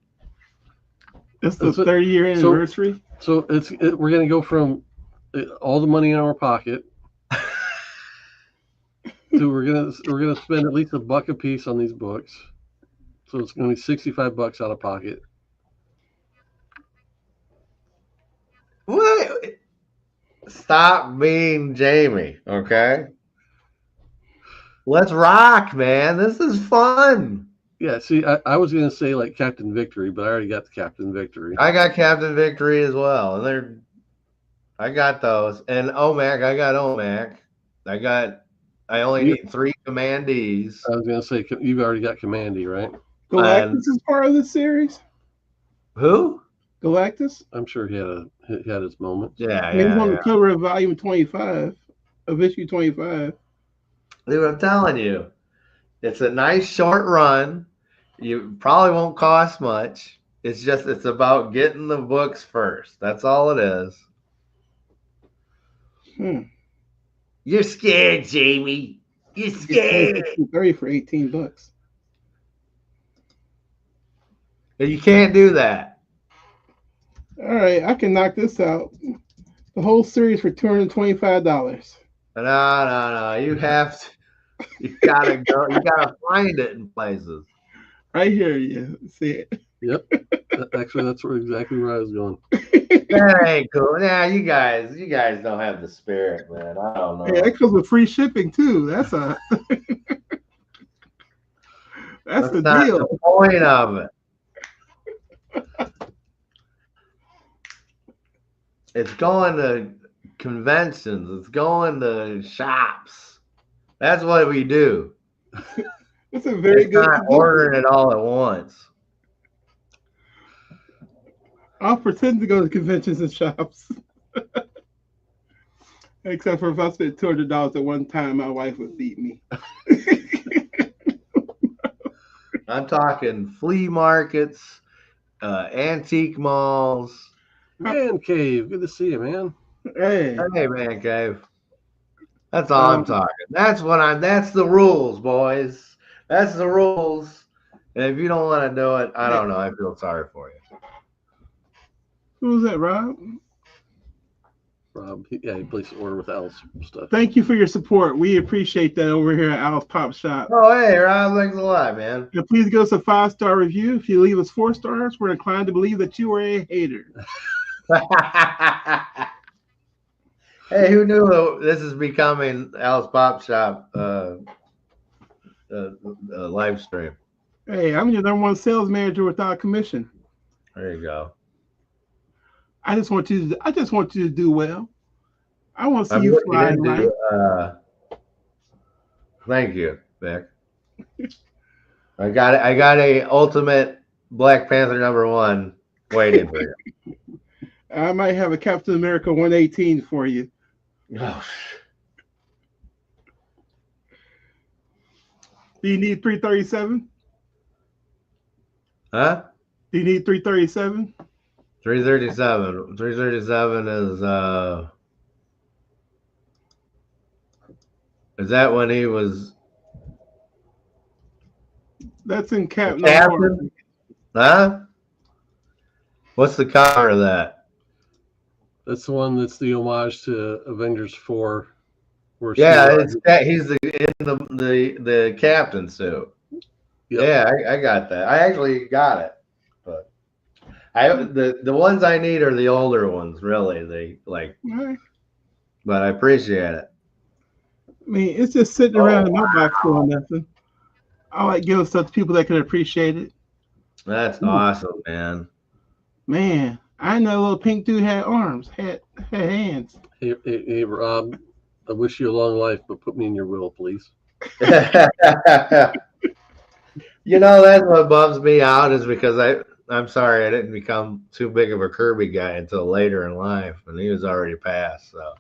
It's the 30-year anniversary. So we're gonna go from all the money in our pocket to we're gonna spend at least $1 a piece on these books. So it's gonna be $65 out of pocket. What? Stop being Jamie, okay? Let's rock, man. This is fun. Yeah, see, I was gonna say like Captain Victory, but I already got the Captain Victory. I got Captain Victory as well, and I got those, and OMAC. I got OMAC. I only need 3 Commandees. I was gonna say you've already got Commandy, right? Galactus is part of this series. Who? Galactus. I'm sure he had his moment. Yeah, He's on the cover of volume 25 of issue 25. Dude, I'm telling you, it's a nice short run. You probably won't cost much. It's about getting the books first. That's all it is. You're scared, Jamie. You You get scared. 30 for $18. You can't do that. All right, I can knock this out. The whole series for $225. No. You have to. You gotta go. You gotta find it in places. Right here, you see it. Yep. Actually, that's exactly where I was going. That ain't cool. Nah, you guys don't have the spirit, man. I don't Hey, know. that comes with free shipping too. That's That's the not deal. the point of it. It's going to conventions. It's going to shops. That's what we do. It's a very It's good not position. ordering it all at once. I'll pretend to go to conventions and shops. Except for if I spent $200 at one time, my wife would beat me. I'm talking flea markets, antique malls. Man cave. Good to see you, man. Hey, Hey, man, cave. That's all I'm talking. That's the rules, boys. That's the rules. And if you don't want to do it, I don't know. I feel sorry for you. who was that, Rob? Rob, he placed an order with Al's stuff. Thank you for your support. We appreciate that over here at Al's Pop Shop. Oh, hey, Rob, thanks a lot, man. And please give us a 5-star review. If you leave us 4 stars, we're inclined to believe that you are a hater. Hey, who knew this is becoming Al's Pop Shop live stream? Hey, I'm your #1 sales manager without commission. There you go. I just want you to do well. I want to see I'm you looking fly in life. into. Thank you, Vic. I got a ultimate Black Panther #1 waiting for you. I might have a Captain America 118 for you. Oh, Do you need 337? huh? Do you need 337? 337. 337 is that when he was That's in Cap No More. captain? Huh? What's the cover of that? That's the one that's the homage to Avengers 4. Where Yeah, Steve he's in the captain suit. Yep. Yeah, I got that. I actually got it, but the ones I need are the older ones. Really, they like. Right. But I appreciate it. I mean, it's just sitting around in my box doing nothing. I like giving stuff to people that can appreciate it. That's awesome, man. Man, I know a little pink dude had arms, had hands. Hey, Rob, I wish you a long life, but put me in your will, please. You know, that's what bums me out is because I'm sorry I didn't become too big of a Kirby guy until later in life, and he was already passed. So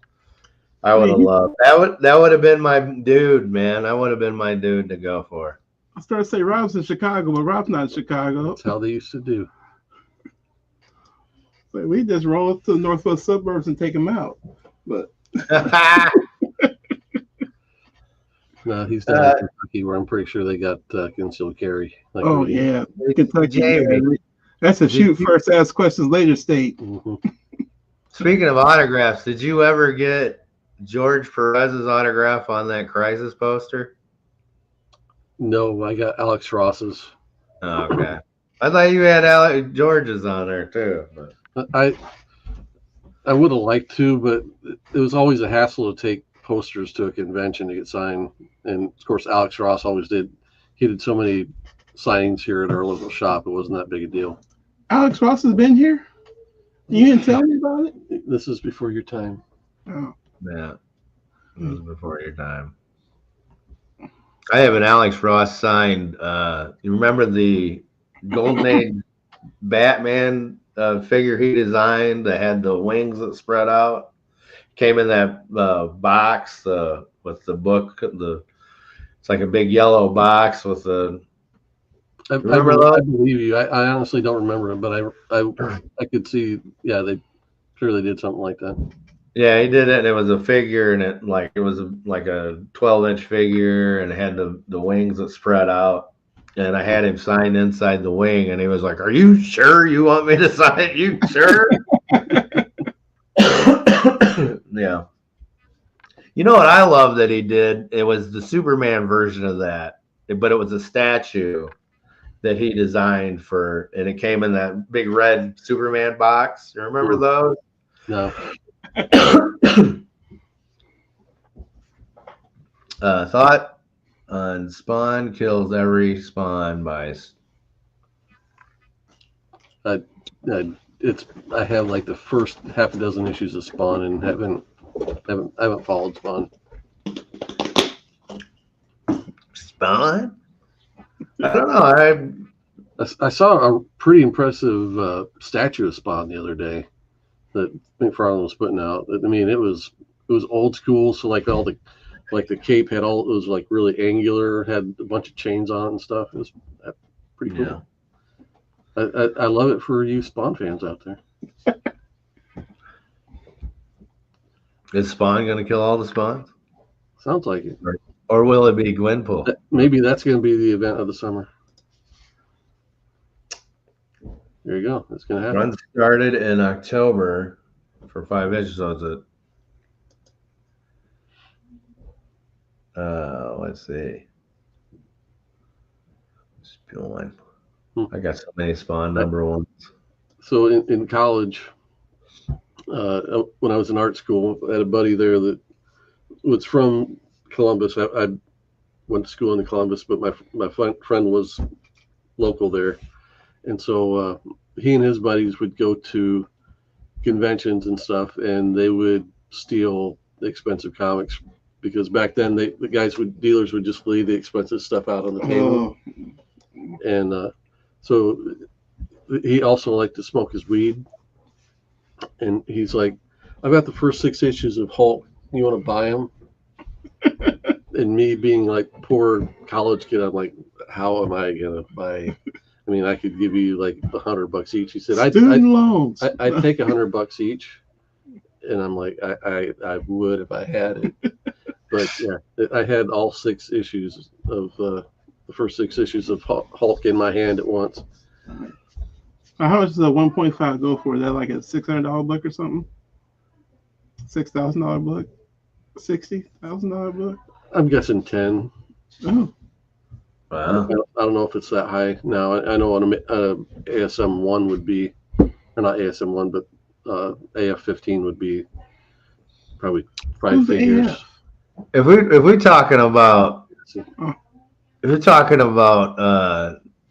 I would have loved that. Would have been my dude, man. That would have been my dude to go for. I started to say Rob's in Chicago, but Rob's not in Chicago. That's how they used to do. So we just roll up to the northwest suburbs and take him out. But no, he's down in Kentucky, where I'm pretty sure they got concealed carry. Like oh yeah, Kentucky. Jamie, that's a shoot first, ask questions later state. Mm-hmm. Speaking of autographs, did you ever get George Perez's autograph on that Crisis poster? No, I got Alex Ross's. Oh, okay. I thought you had George's on there too. But. I would have liked to, but it was always a hassle to take posters to a convention to get signed. And of course, Alex Ross always did. He did so many signings here at our local shop. It wasn't that big a deal. Alex Ross has been here. You didn't tell me about it. This is before your time. Oh, Yeah, it was before your time. I have an Alex Ross signed. You remember the Golden Age Batman figure he designed that had the wings that spread out? Came in that box with the book. It's like a big yellow box with the. I believe you. I honestly don't remember it, but I could see. Yeah, they clearly did something like that. Yeah, he did it. And it was a figure, and it was like a 12-inch figure, and it had the wings that spread out. And I had him sign inside the wing, and he was like, "Are you sure you want me to sign? You sure?" Yeah. You know what I love that he did? It was the Superman version of that, but it was a statue that he designed for, and it came in that big red Superman box. You remember those? No. Thought on Spawn kills every Spawn by. I have like the first half a dozen issues of Spawn and I haven't followed Spawn. Spawn? I don't know. I saw a pretty impressive statue of Spawn the other day that McFarlane was putting out. I mean, it was old school, so like all the cape had all, it was like really angular, had a bunch of chains on it and stuff. It was pretty cool. Yeah. I love it for you Spawn fans out there. Is Spawn going to kill all the Spawns? Sounds like it. Or will it be Gwenpool? Maybe that's going to be the event of the summer. There you go. It's going to happen. Run started in October for 5 issues. So let's see. Spawn. I got so many Spawn number ones. So in college, when I was in art school, I had a buddy there that was from Columbus. I went to school in Columbus, but my friend was local there. And so he and his buddies would go to conventions and stuff, and they would steal expensive comics because back then dealers would just leave the expensive stuff out on the table. And so he also liked to smoke his weed. And he's like, "I've got the first 6 issues of Hulk. You want to buy them?" And me being like poor college kid, I'm like, "How am I gonna buy?" I mean, I could give you like $100 each. He said, "I'd take $100 each," and I'm like, "I would if I had it." But yeah, I had all 6 issues of the first 6 issues of Hulk in my hand at once. How much does a 1.5 go for? Is that like a $600 book or something? $6,000 book? $60,000 book? I'm guessing 10. Oh. Wow. I don't know if it's that high now. I know on ASM 1 would be, or not ASM 1, but AF 15 would be probably 5 figures. AF? If we're talking about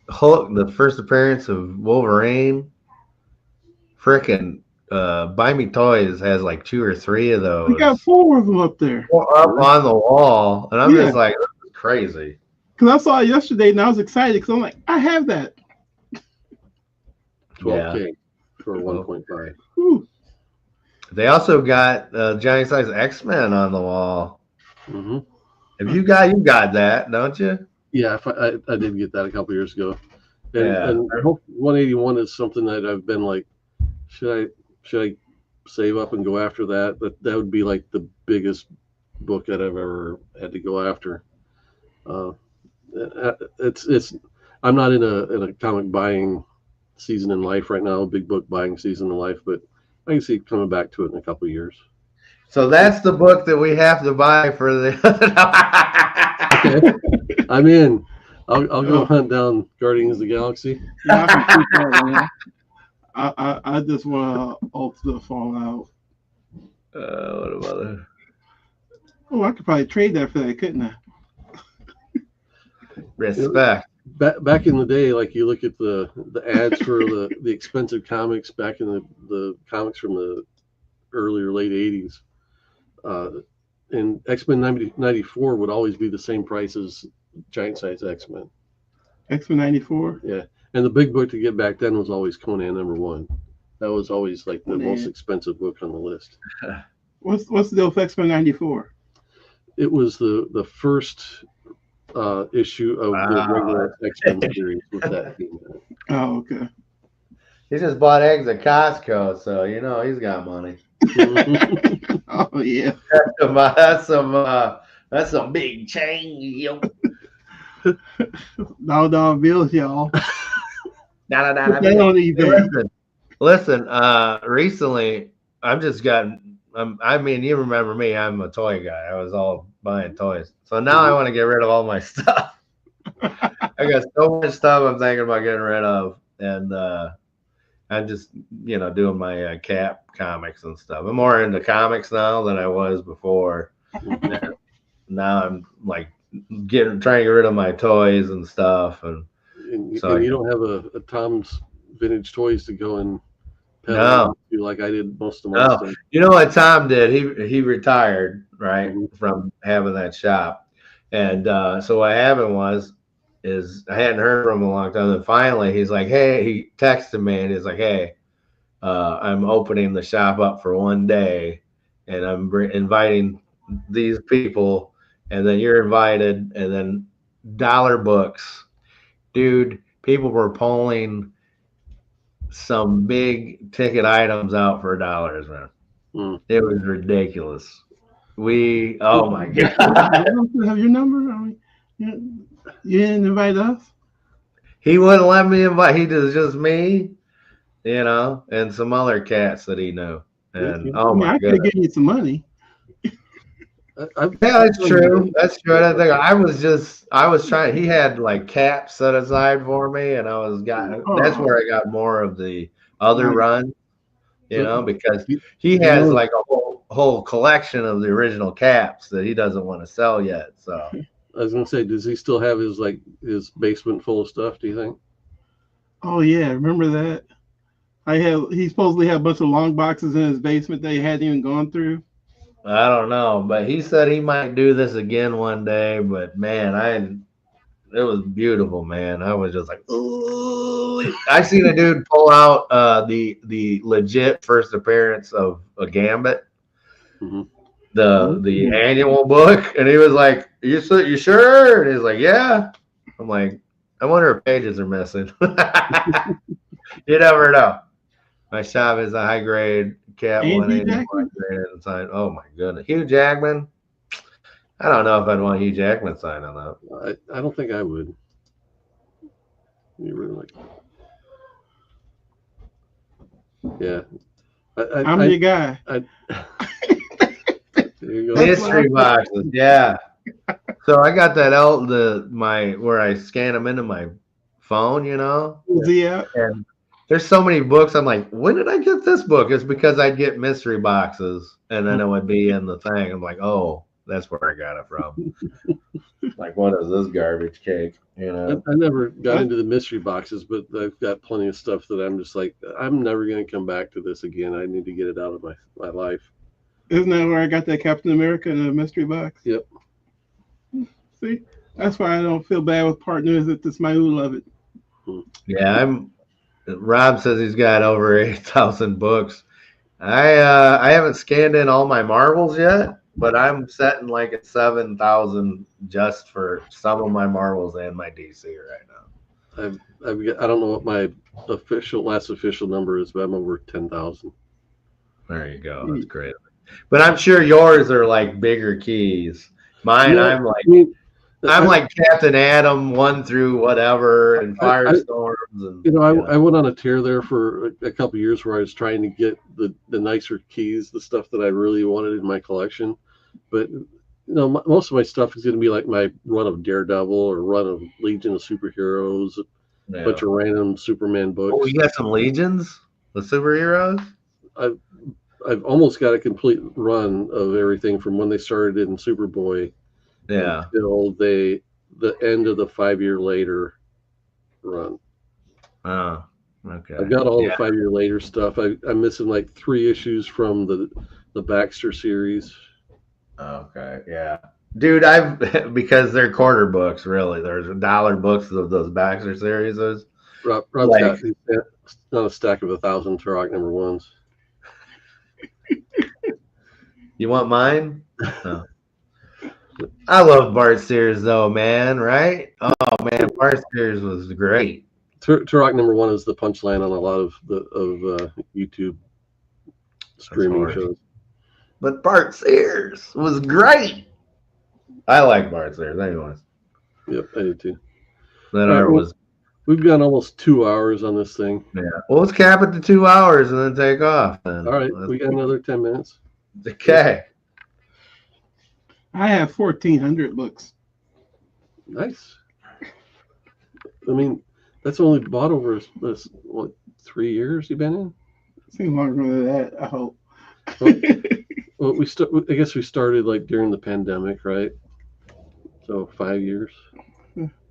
Hulk, the first appearance of Wolverine, frickin' Buy Me Toys has like 2 or 3 of those. We got 4 of them up there. Up on the wall, and I'm just like, this is crazy. Because I saw it yesterday, and I was excited because I'm like, I have that. 12K for 1.5. They also got giant size X-Men on the wall. Mm-hmm. If you got that, don't you? Yeah, I did get that a couple years ago. And I hope 181 is something that I've been like, should I save up and go after that? That would be like the biggest book that I've ever had to go after. I'm not in a comic buying season in life right now, a big book buying season in life, but I can see coming back to it in a couple of years. So that's the book that we have to buy for the. Okay. I'm in. I'll go hunt down Guardians of the Galaxy. Yeah, I can keep that, man. I just want to Ultimate Fallout. What about it? Oh, I could probably trade that for that, couldn't I? Respect. Back in the day, like you look at the ads for the expensive comics back in the comics from the early or late 80s. And X-Men 94 would always be the same price as giant size X-Men. X-Men 94? Yeah. And the big book to get back then was always Conan #1. That was always like the most expensive book on the list. What's the deal with X-Men 94? It was the first issue of the regular X-Men series with that theme. Oh, okay. He just bought eggs at Costco, so he's got money. Oh yeah. That's some big change, yo. Dollar bills, y'all. Nah, nah, nah, Put nah, that bill. on Hey, eBay. listen. Recently, I've just gotten. I mean, you remember me? I'm a toy guy. I was all buying toys. So now I want to get rid of all my stuff. I got so much stuff I'm thinking about getting rid of, and I'm just doing my Cap comics and stuff. I'm more into comics now than I was before. And now I'm like trying to get rid of my toys and stuff, and so And you don't have a Tom's Vintage Toys to go and pedal no, into like I did most of my no. stuff. You know what Tom did? He retired right Mhm. from having that shop, and so what happened is I hadn't heard from him a long time. And finally, he's like, "Hey," he texted me, and he's like, "Hey, I'm opening the shop up for one day, and I'm inviting these people, and then you're invited, and then dollar books, dude. People were pulling some big ticket items out for dollars, man. Mm. It was ridiculous. Oh my god, I don't have your number. I mean, you didn't invite us. he wouldn't let me invite. He just me, and some other cats that he knew, and You- oh I mean, my I could have goodness. given you some money. Yeah, I've that's done true. that. That's true. I was trying. He had like caps set aside for me, and that's Oh, where I got more of the other nice. run, So because you, he you has know, like a whole collection of the original caps that he doesn't want to sell yet. So I was gonna say, does he still have his basement full of stuff? Do you think? Oh yeah, remember that? He supposedly had a bunch of long boxes in his basement that he hadn't even gone through. I don't know, but he said he might do this again one day. But man, it was beautiful, man. I was just like, ooh. I seen a dude pull out the legit first appearance of a Gambit, Hmm. the Ooh. annual book, and he was like, you sure?" And he's like, "Yeah." I'm like, I wonder if pages are missing. You never know. My shop is a high grade Cat Andy 181 Jackman? grade and sign. Oh my goodness, Hugh Jackman. I don't know if I'd want Hugh Jackman sign on that. I don't think I would. You really like, yeah. I'm your guy. I there you go. That's what I Mystery boxes, yeah. So I got that out my where I scan them into my phone, was he at? and there's so many books. I'm like, when did I get this book? It's because I'd get mystery boxes, and then it would be in the thing. I'm like, oh, that's where I got it from. Like, what is this garbage cake? I never got That, into the mystery boxes, but I've got plenty of stuff that I'm just like, I'm never going to come back to this again. I need to get it out of my life. isn't that where I got that Captain America in a mystery box? Yep. See, that's why I don't feel bad with partners. It's my who love it. Yeah, Rob says he's got over 8,000 books. I haven't scanned in all my Marvels yet, but I'm setting like at 7,000 just for some of my Marvels and my DC right now. I don't know what my last official number is, but I'm over 10,000. There you go. That's great. But I'm sure yours are like bigger keys. Mine, No, I'm like I mean, I'm I, like Captain Atom 1 through whatever and I Firestorms and I went on a tear there for a couple years where I was trying to get the nicer keys, the stuff that I really wanted in my collection. But most of my stuff is going to be like my run of Daredevil or run of Legion of Superheroes, a yeah. bunch of random Superman Oh, books. you got some legions, the superheroes. I've I've almost got a complete run of everything from when they started in Superboy Yeah. until the end of the 5 year later run. Oh, I've okay. got all the Yeah. 5 year later stuff. I'm missing like 3 issues from the Baxter series. Okay. Yeah. Dude, I've because they're quarter books, really. There's dollar books of those Baxter series. Rob's Like, got he's got a stack of 1,000 Turok number ones. you want mine? Oh. I love Bart Sears though, man. Right? Oh man, Bart Sears was great. Turok number one is the punchline on a lot of YouTube streaming horrible. shows. But Bart Sears was great. I like Bart Sears, anyways. Yep, I do too. That All right, art well, was. we've got almost 2 hours on this thing. Yeah. Well, let's cap it to 2 hours and then take off. Then. All right, we got another 10 minutes. Okay. I have 1,400 books. Nice. I mean, that's only bought over this, what, 3 years you've been in? Seems longer than that, I hope. Well, I guess we started like during the pandemic, right? So 5 years.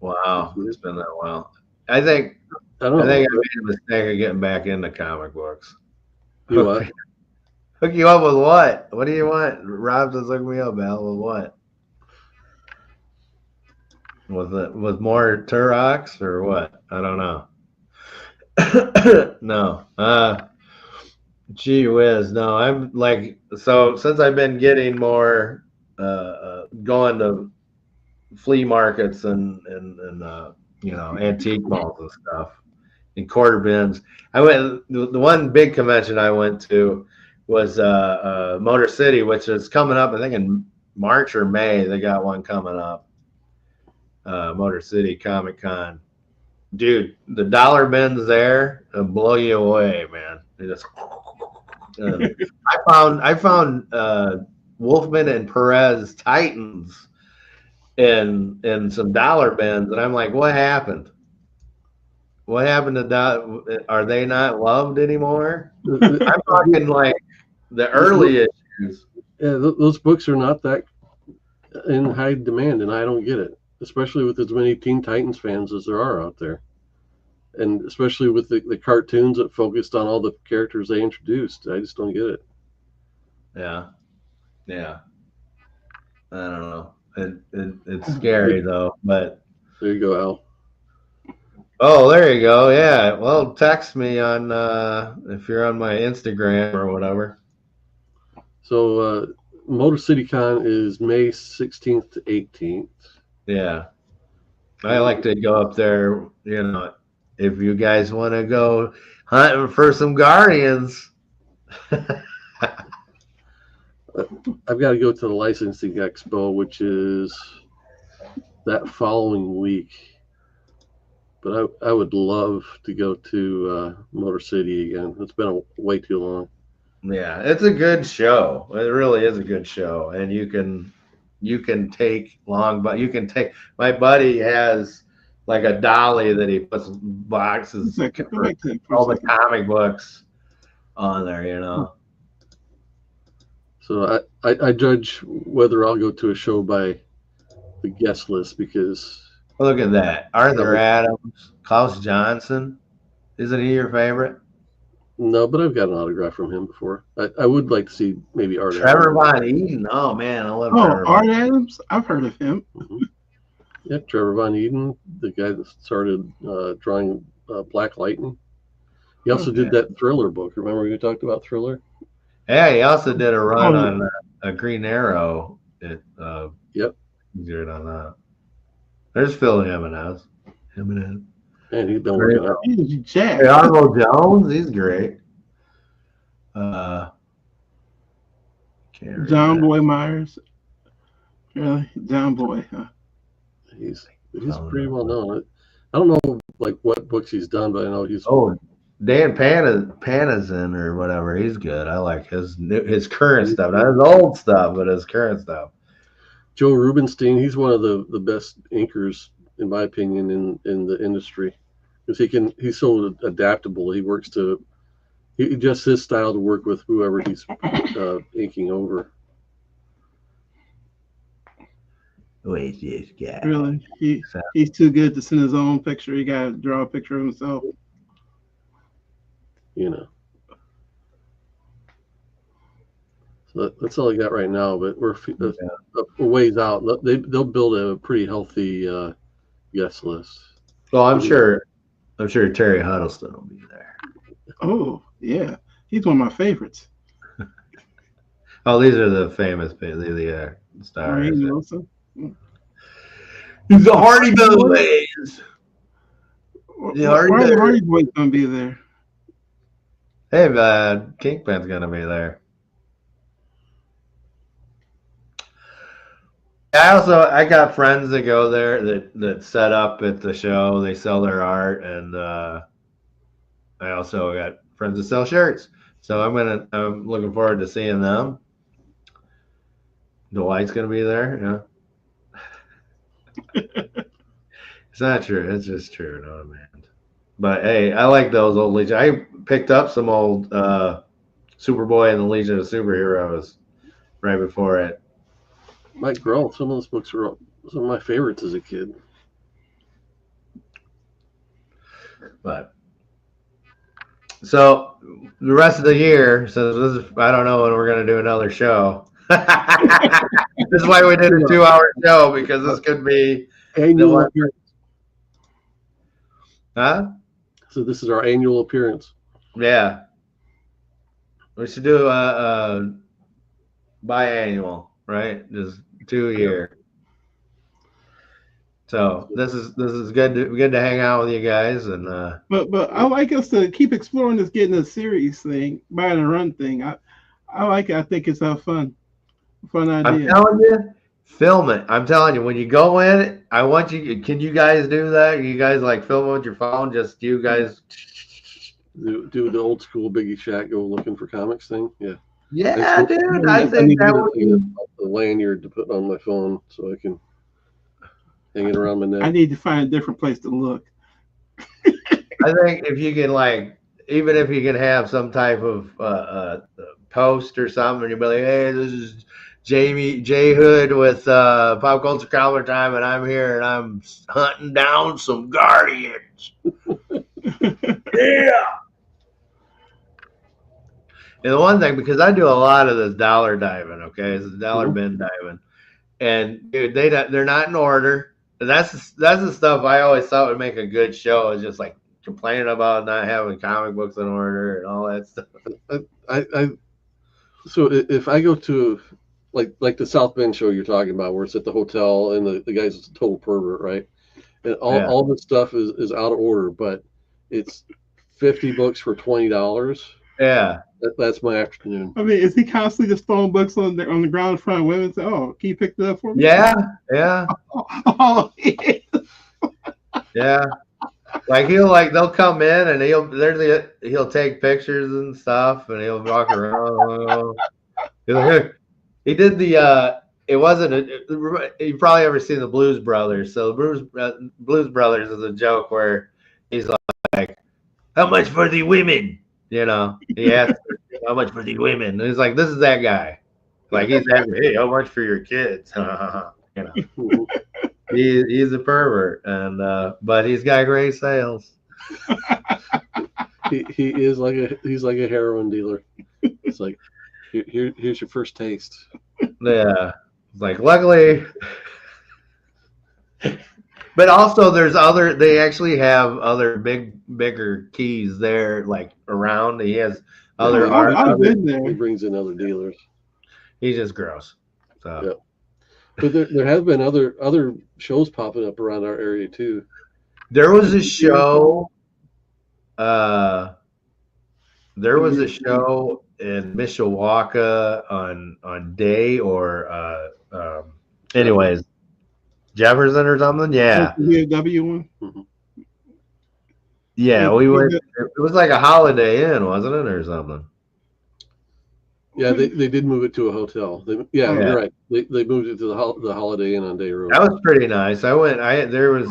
Wow, it's been that while. I think I don't I know. made a mistake of getting back into comic books. You what? Hook you up with what? What do you want? Rob just hooked me up, Al. With what? With more Turok or what? I don't know. No. Gee whiz. No, I'm like, so since I've been getting more going to flea markets and antique malls and stuff and quarter bins. I went, the one big convention I went to was Motor City, which is coming up, I think in March or May. They got one coming up. Motor City Comic Con. Dude, the dollar bins there blow you away, man. They just I found Wolfman and Perez Titans in some dollar bins, and I'm like, what happened? What happened to that? Are they not loved anymore? I'm talking like the early issues. Yeah, those books are not that in high demand, and I don't get it, especially with as many Teen Titans fans as there are out there. And especially with the cartoons that focused on all the characters they introduced. I just don't get it. Yeah. I don't know. It's scary though, but There you go, Al. oh, there you go. Yeah. Well, text me on if you're on my Instagram or whatever. So Motor City Con is May 16th to 18th. Yeah. I like to go up there, if you guys want to go hunting for some Guardians. I've got to go to the licensing expo, which is that following week. But I would love to go to Motor City again. It's been way too long. Yeah, it's a good show. It really is a good show, and you can take my buddy has like a dolly that he puts boxes for all the comic books on there, So I judge whether I'll go to a show by the guest list because look at that. Arthur Adams, Klaus Johnson. Isn't he your favorite? no, but I've got an autograph from him before. I would like to see maybe Art Trevor Adams. Von Eden. Oh man, I love Trevor. Art Adams? I've heard of him. Mm-hmm. Yeah, Trevor Von Eden, the guy that started drawing Black Lightning. He also did that Thriller book. Remember we talked about Thriller? Yeah, he also did a run on a Green Arrow. Yep. Good on that. There's Phil Jimenez. And he's been working out. He's jacked. Hey, Arnold Jones, he's great. John Boy Myers. Really? John Boy, huh? He's pretty well known. I don't know like what books he's done, but I know he's Dan Panazin or whatever. He's good. I like his current stuff, not his old stuff, but his current stuff. Joe Rubenstein, he's one of the best inkers in my opinion in the industry because he's so adaptable. He adjusts his style to work with whoever he's inking over. Who is this guy? Really? He's too good to send his own picture. He got to draw a picture of himself. So that's all I got right now. But we're a ways out. They'll build a pretty healthy guest list. Well, I'm sure Terry Huddleston will be there. Oh yeah, he's one of my favorites. Oh, these are the famous the stars. He's the Hardy Boys. The Hardy Boys gonna be there. Hey, Kingpin's gonna be there. I got friends that go there that set up at the show. They sell their art, and I also got friends that sell shirts. So I'm looking forward to seeing them. Dwight's gonna be there. Yeah, it's not true. It's just true. No man. But hey, I like those old Legion. I picked up some old Superboy and the Legion of Superheroes right before it. Mike Grell, some of those books were some of my favorites as a kid. But so the rest of the year, since this is, I don't know when we're gonna do another show. This is why we did a 2-hour show, because this could be annual appearance. Huh? So this is our annual appearance. Yeah. We should do a biannual, right? Just 2 a year. So this is good to hang out with you guys, and but I like us to keep exploring this getting a series thing, buying a run thing. I like it. I think it's a fun idea. I'm telling you, film it. I'm telling you, when you go in, I want you. Can you guys do that? You guys like film it with your phone? Just you guys do the old school Biggie Shack go looking for comics thing. Yeah. Yeah, dude. I think that would be the lanyard to put on my phone so I can hang it around my neck. I need to find a different place to look. I think if you can, like, even if you can have some type of post or something, and you'll be like, hey, this is J Hood with Pop Culture Collar Time, and I'm here and I'm hunting down some Guardians. Yeah. And the one thing, because I do a lot of this dollar diving, okay, it's dollar bin diving, and dude, they're not in order. That's the stuff I always thought would make a good show, is just like complaining about not having comic books in order and all that stuff. So if I go to like the South Bend show you're talking about, where it's at the hotel and the guy's a total pervert, right? And all this stuff is out of order, but it's 50 books for $20. Yeah. That's my afternoon. I mean, is he constantly just throwing books on the ground in front of women and say, "Oh, can you pick that up for me?" Yeah, yeah. Oh, yeah. Like they'll come in and he'll take pictures and stuff, and he'll walk around. He did the it wasn't you probably ever seen the Blues Brothers. So the Blues Brothers is a joke where he's like, "How much for the women?" You know, he asks, "How much for the women?" And he's like, "This is that guy." Like he's asking, "Hey, how much for your kids?" You know, he's a pervert, and but he's got great sales. He's like a heroin dealer. It's like, here's your first taste. Yeah, it's like, luckily. But also, they actually have other bigger keys there, like around. He has other art. I've been there. He brings in other dealers. He's just gross. So. Yep. But there have been other shows popping up around our area too. There was a show. There was a show in Mishawaka on Day or anyways. Jefferson or something, yeah. The VFW one. Mm-hmm. Yeah, we went. It was like a Holiday Inn, wasn't it, or something? Yeah, they did move it to a hotel. You're right. They moved it to the Holiday Inn on Day Road. That was pretty nice. There was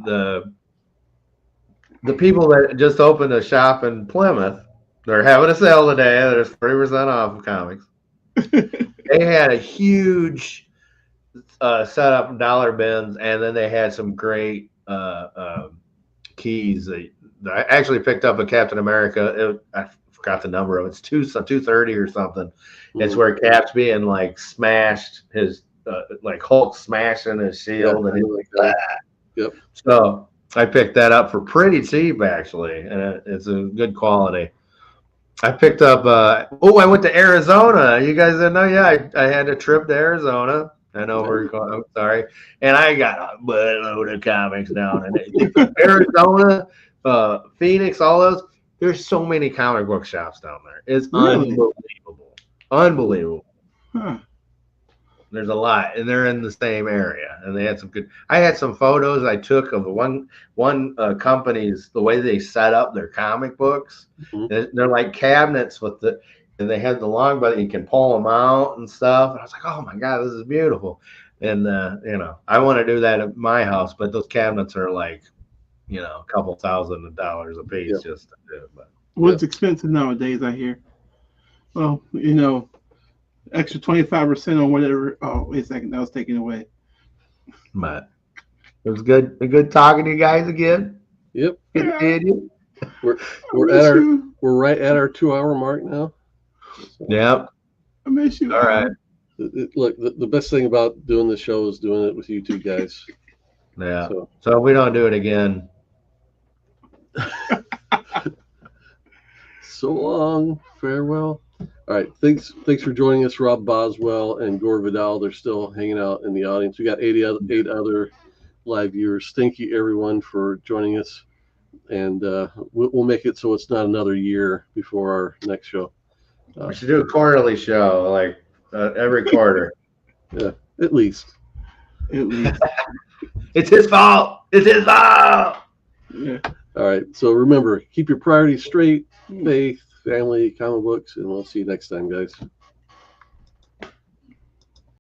the people that just opened a shop in Plymouth. They're having a sale today. There's 30% off of comics. They had a huge set up dollar bins, and then they had some great keys. I actually picked up a Captain America. I forgot the number of it. It's 230 or something. Mm-hmm. It's where Cap's being like smashed, his like Hulk smashing his shield, and he's like that. Yep. So I picked that up for pretty cheap, actually, and it's a good quality. I picked up. I went to Arizona. You guys didn't know? Yeah, I had a trip to Arizona. I know where you're going. I'm sorry. And I got a buttload of comics down in Arizona, Phoenix, all those. There's so many comic book shops down there. It's unbelievable. Unbelievable. Huh. There's a lot, and they're in the same area. And they had some good. I had some photos I took of one company's the way they set up their comic books. Mhm. They're like cabinets with the, and they had the long button. You can pull them out and stuff. And I was like, oh my god, this is beautiful. And I want to do that at my house, but those cabinets are like, a couple $1,000 a piece Yep. just to do. But What's expensive nowadays, I hear. Well, extra 25% on whatever. Oh, wait a second, that was taken away. but it was good. Good talking to you guys again. Yep. Good Yeah. seeing you. We're I at miss our you. we're right at our 2-hour mark now. So, Yep. I miss you. All right. look, the best thing about doing the show is doing it with you two guys. Yeah. So So if we don't do it again, so long, farewell. All right, thanks for joining us, Rob Boswell and Gore Vidal. They're still hanging out in the audience. We got eight other live viewers. Thank you, everyone, for joining us, and we'll make it so it's not another year before our next show. we should do a quarterly show, like every quarter. At least. At least. It's his fault. It's his fault. Yeah. All right, so remember, keep your priorities straight: faith, family, comic books, and we'll see you next time, guys.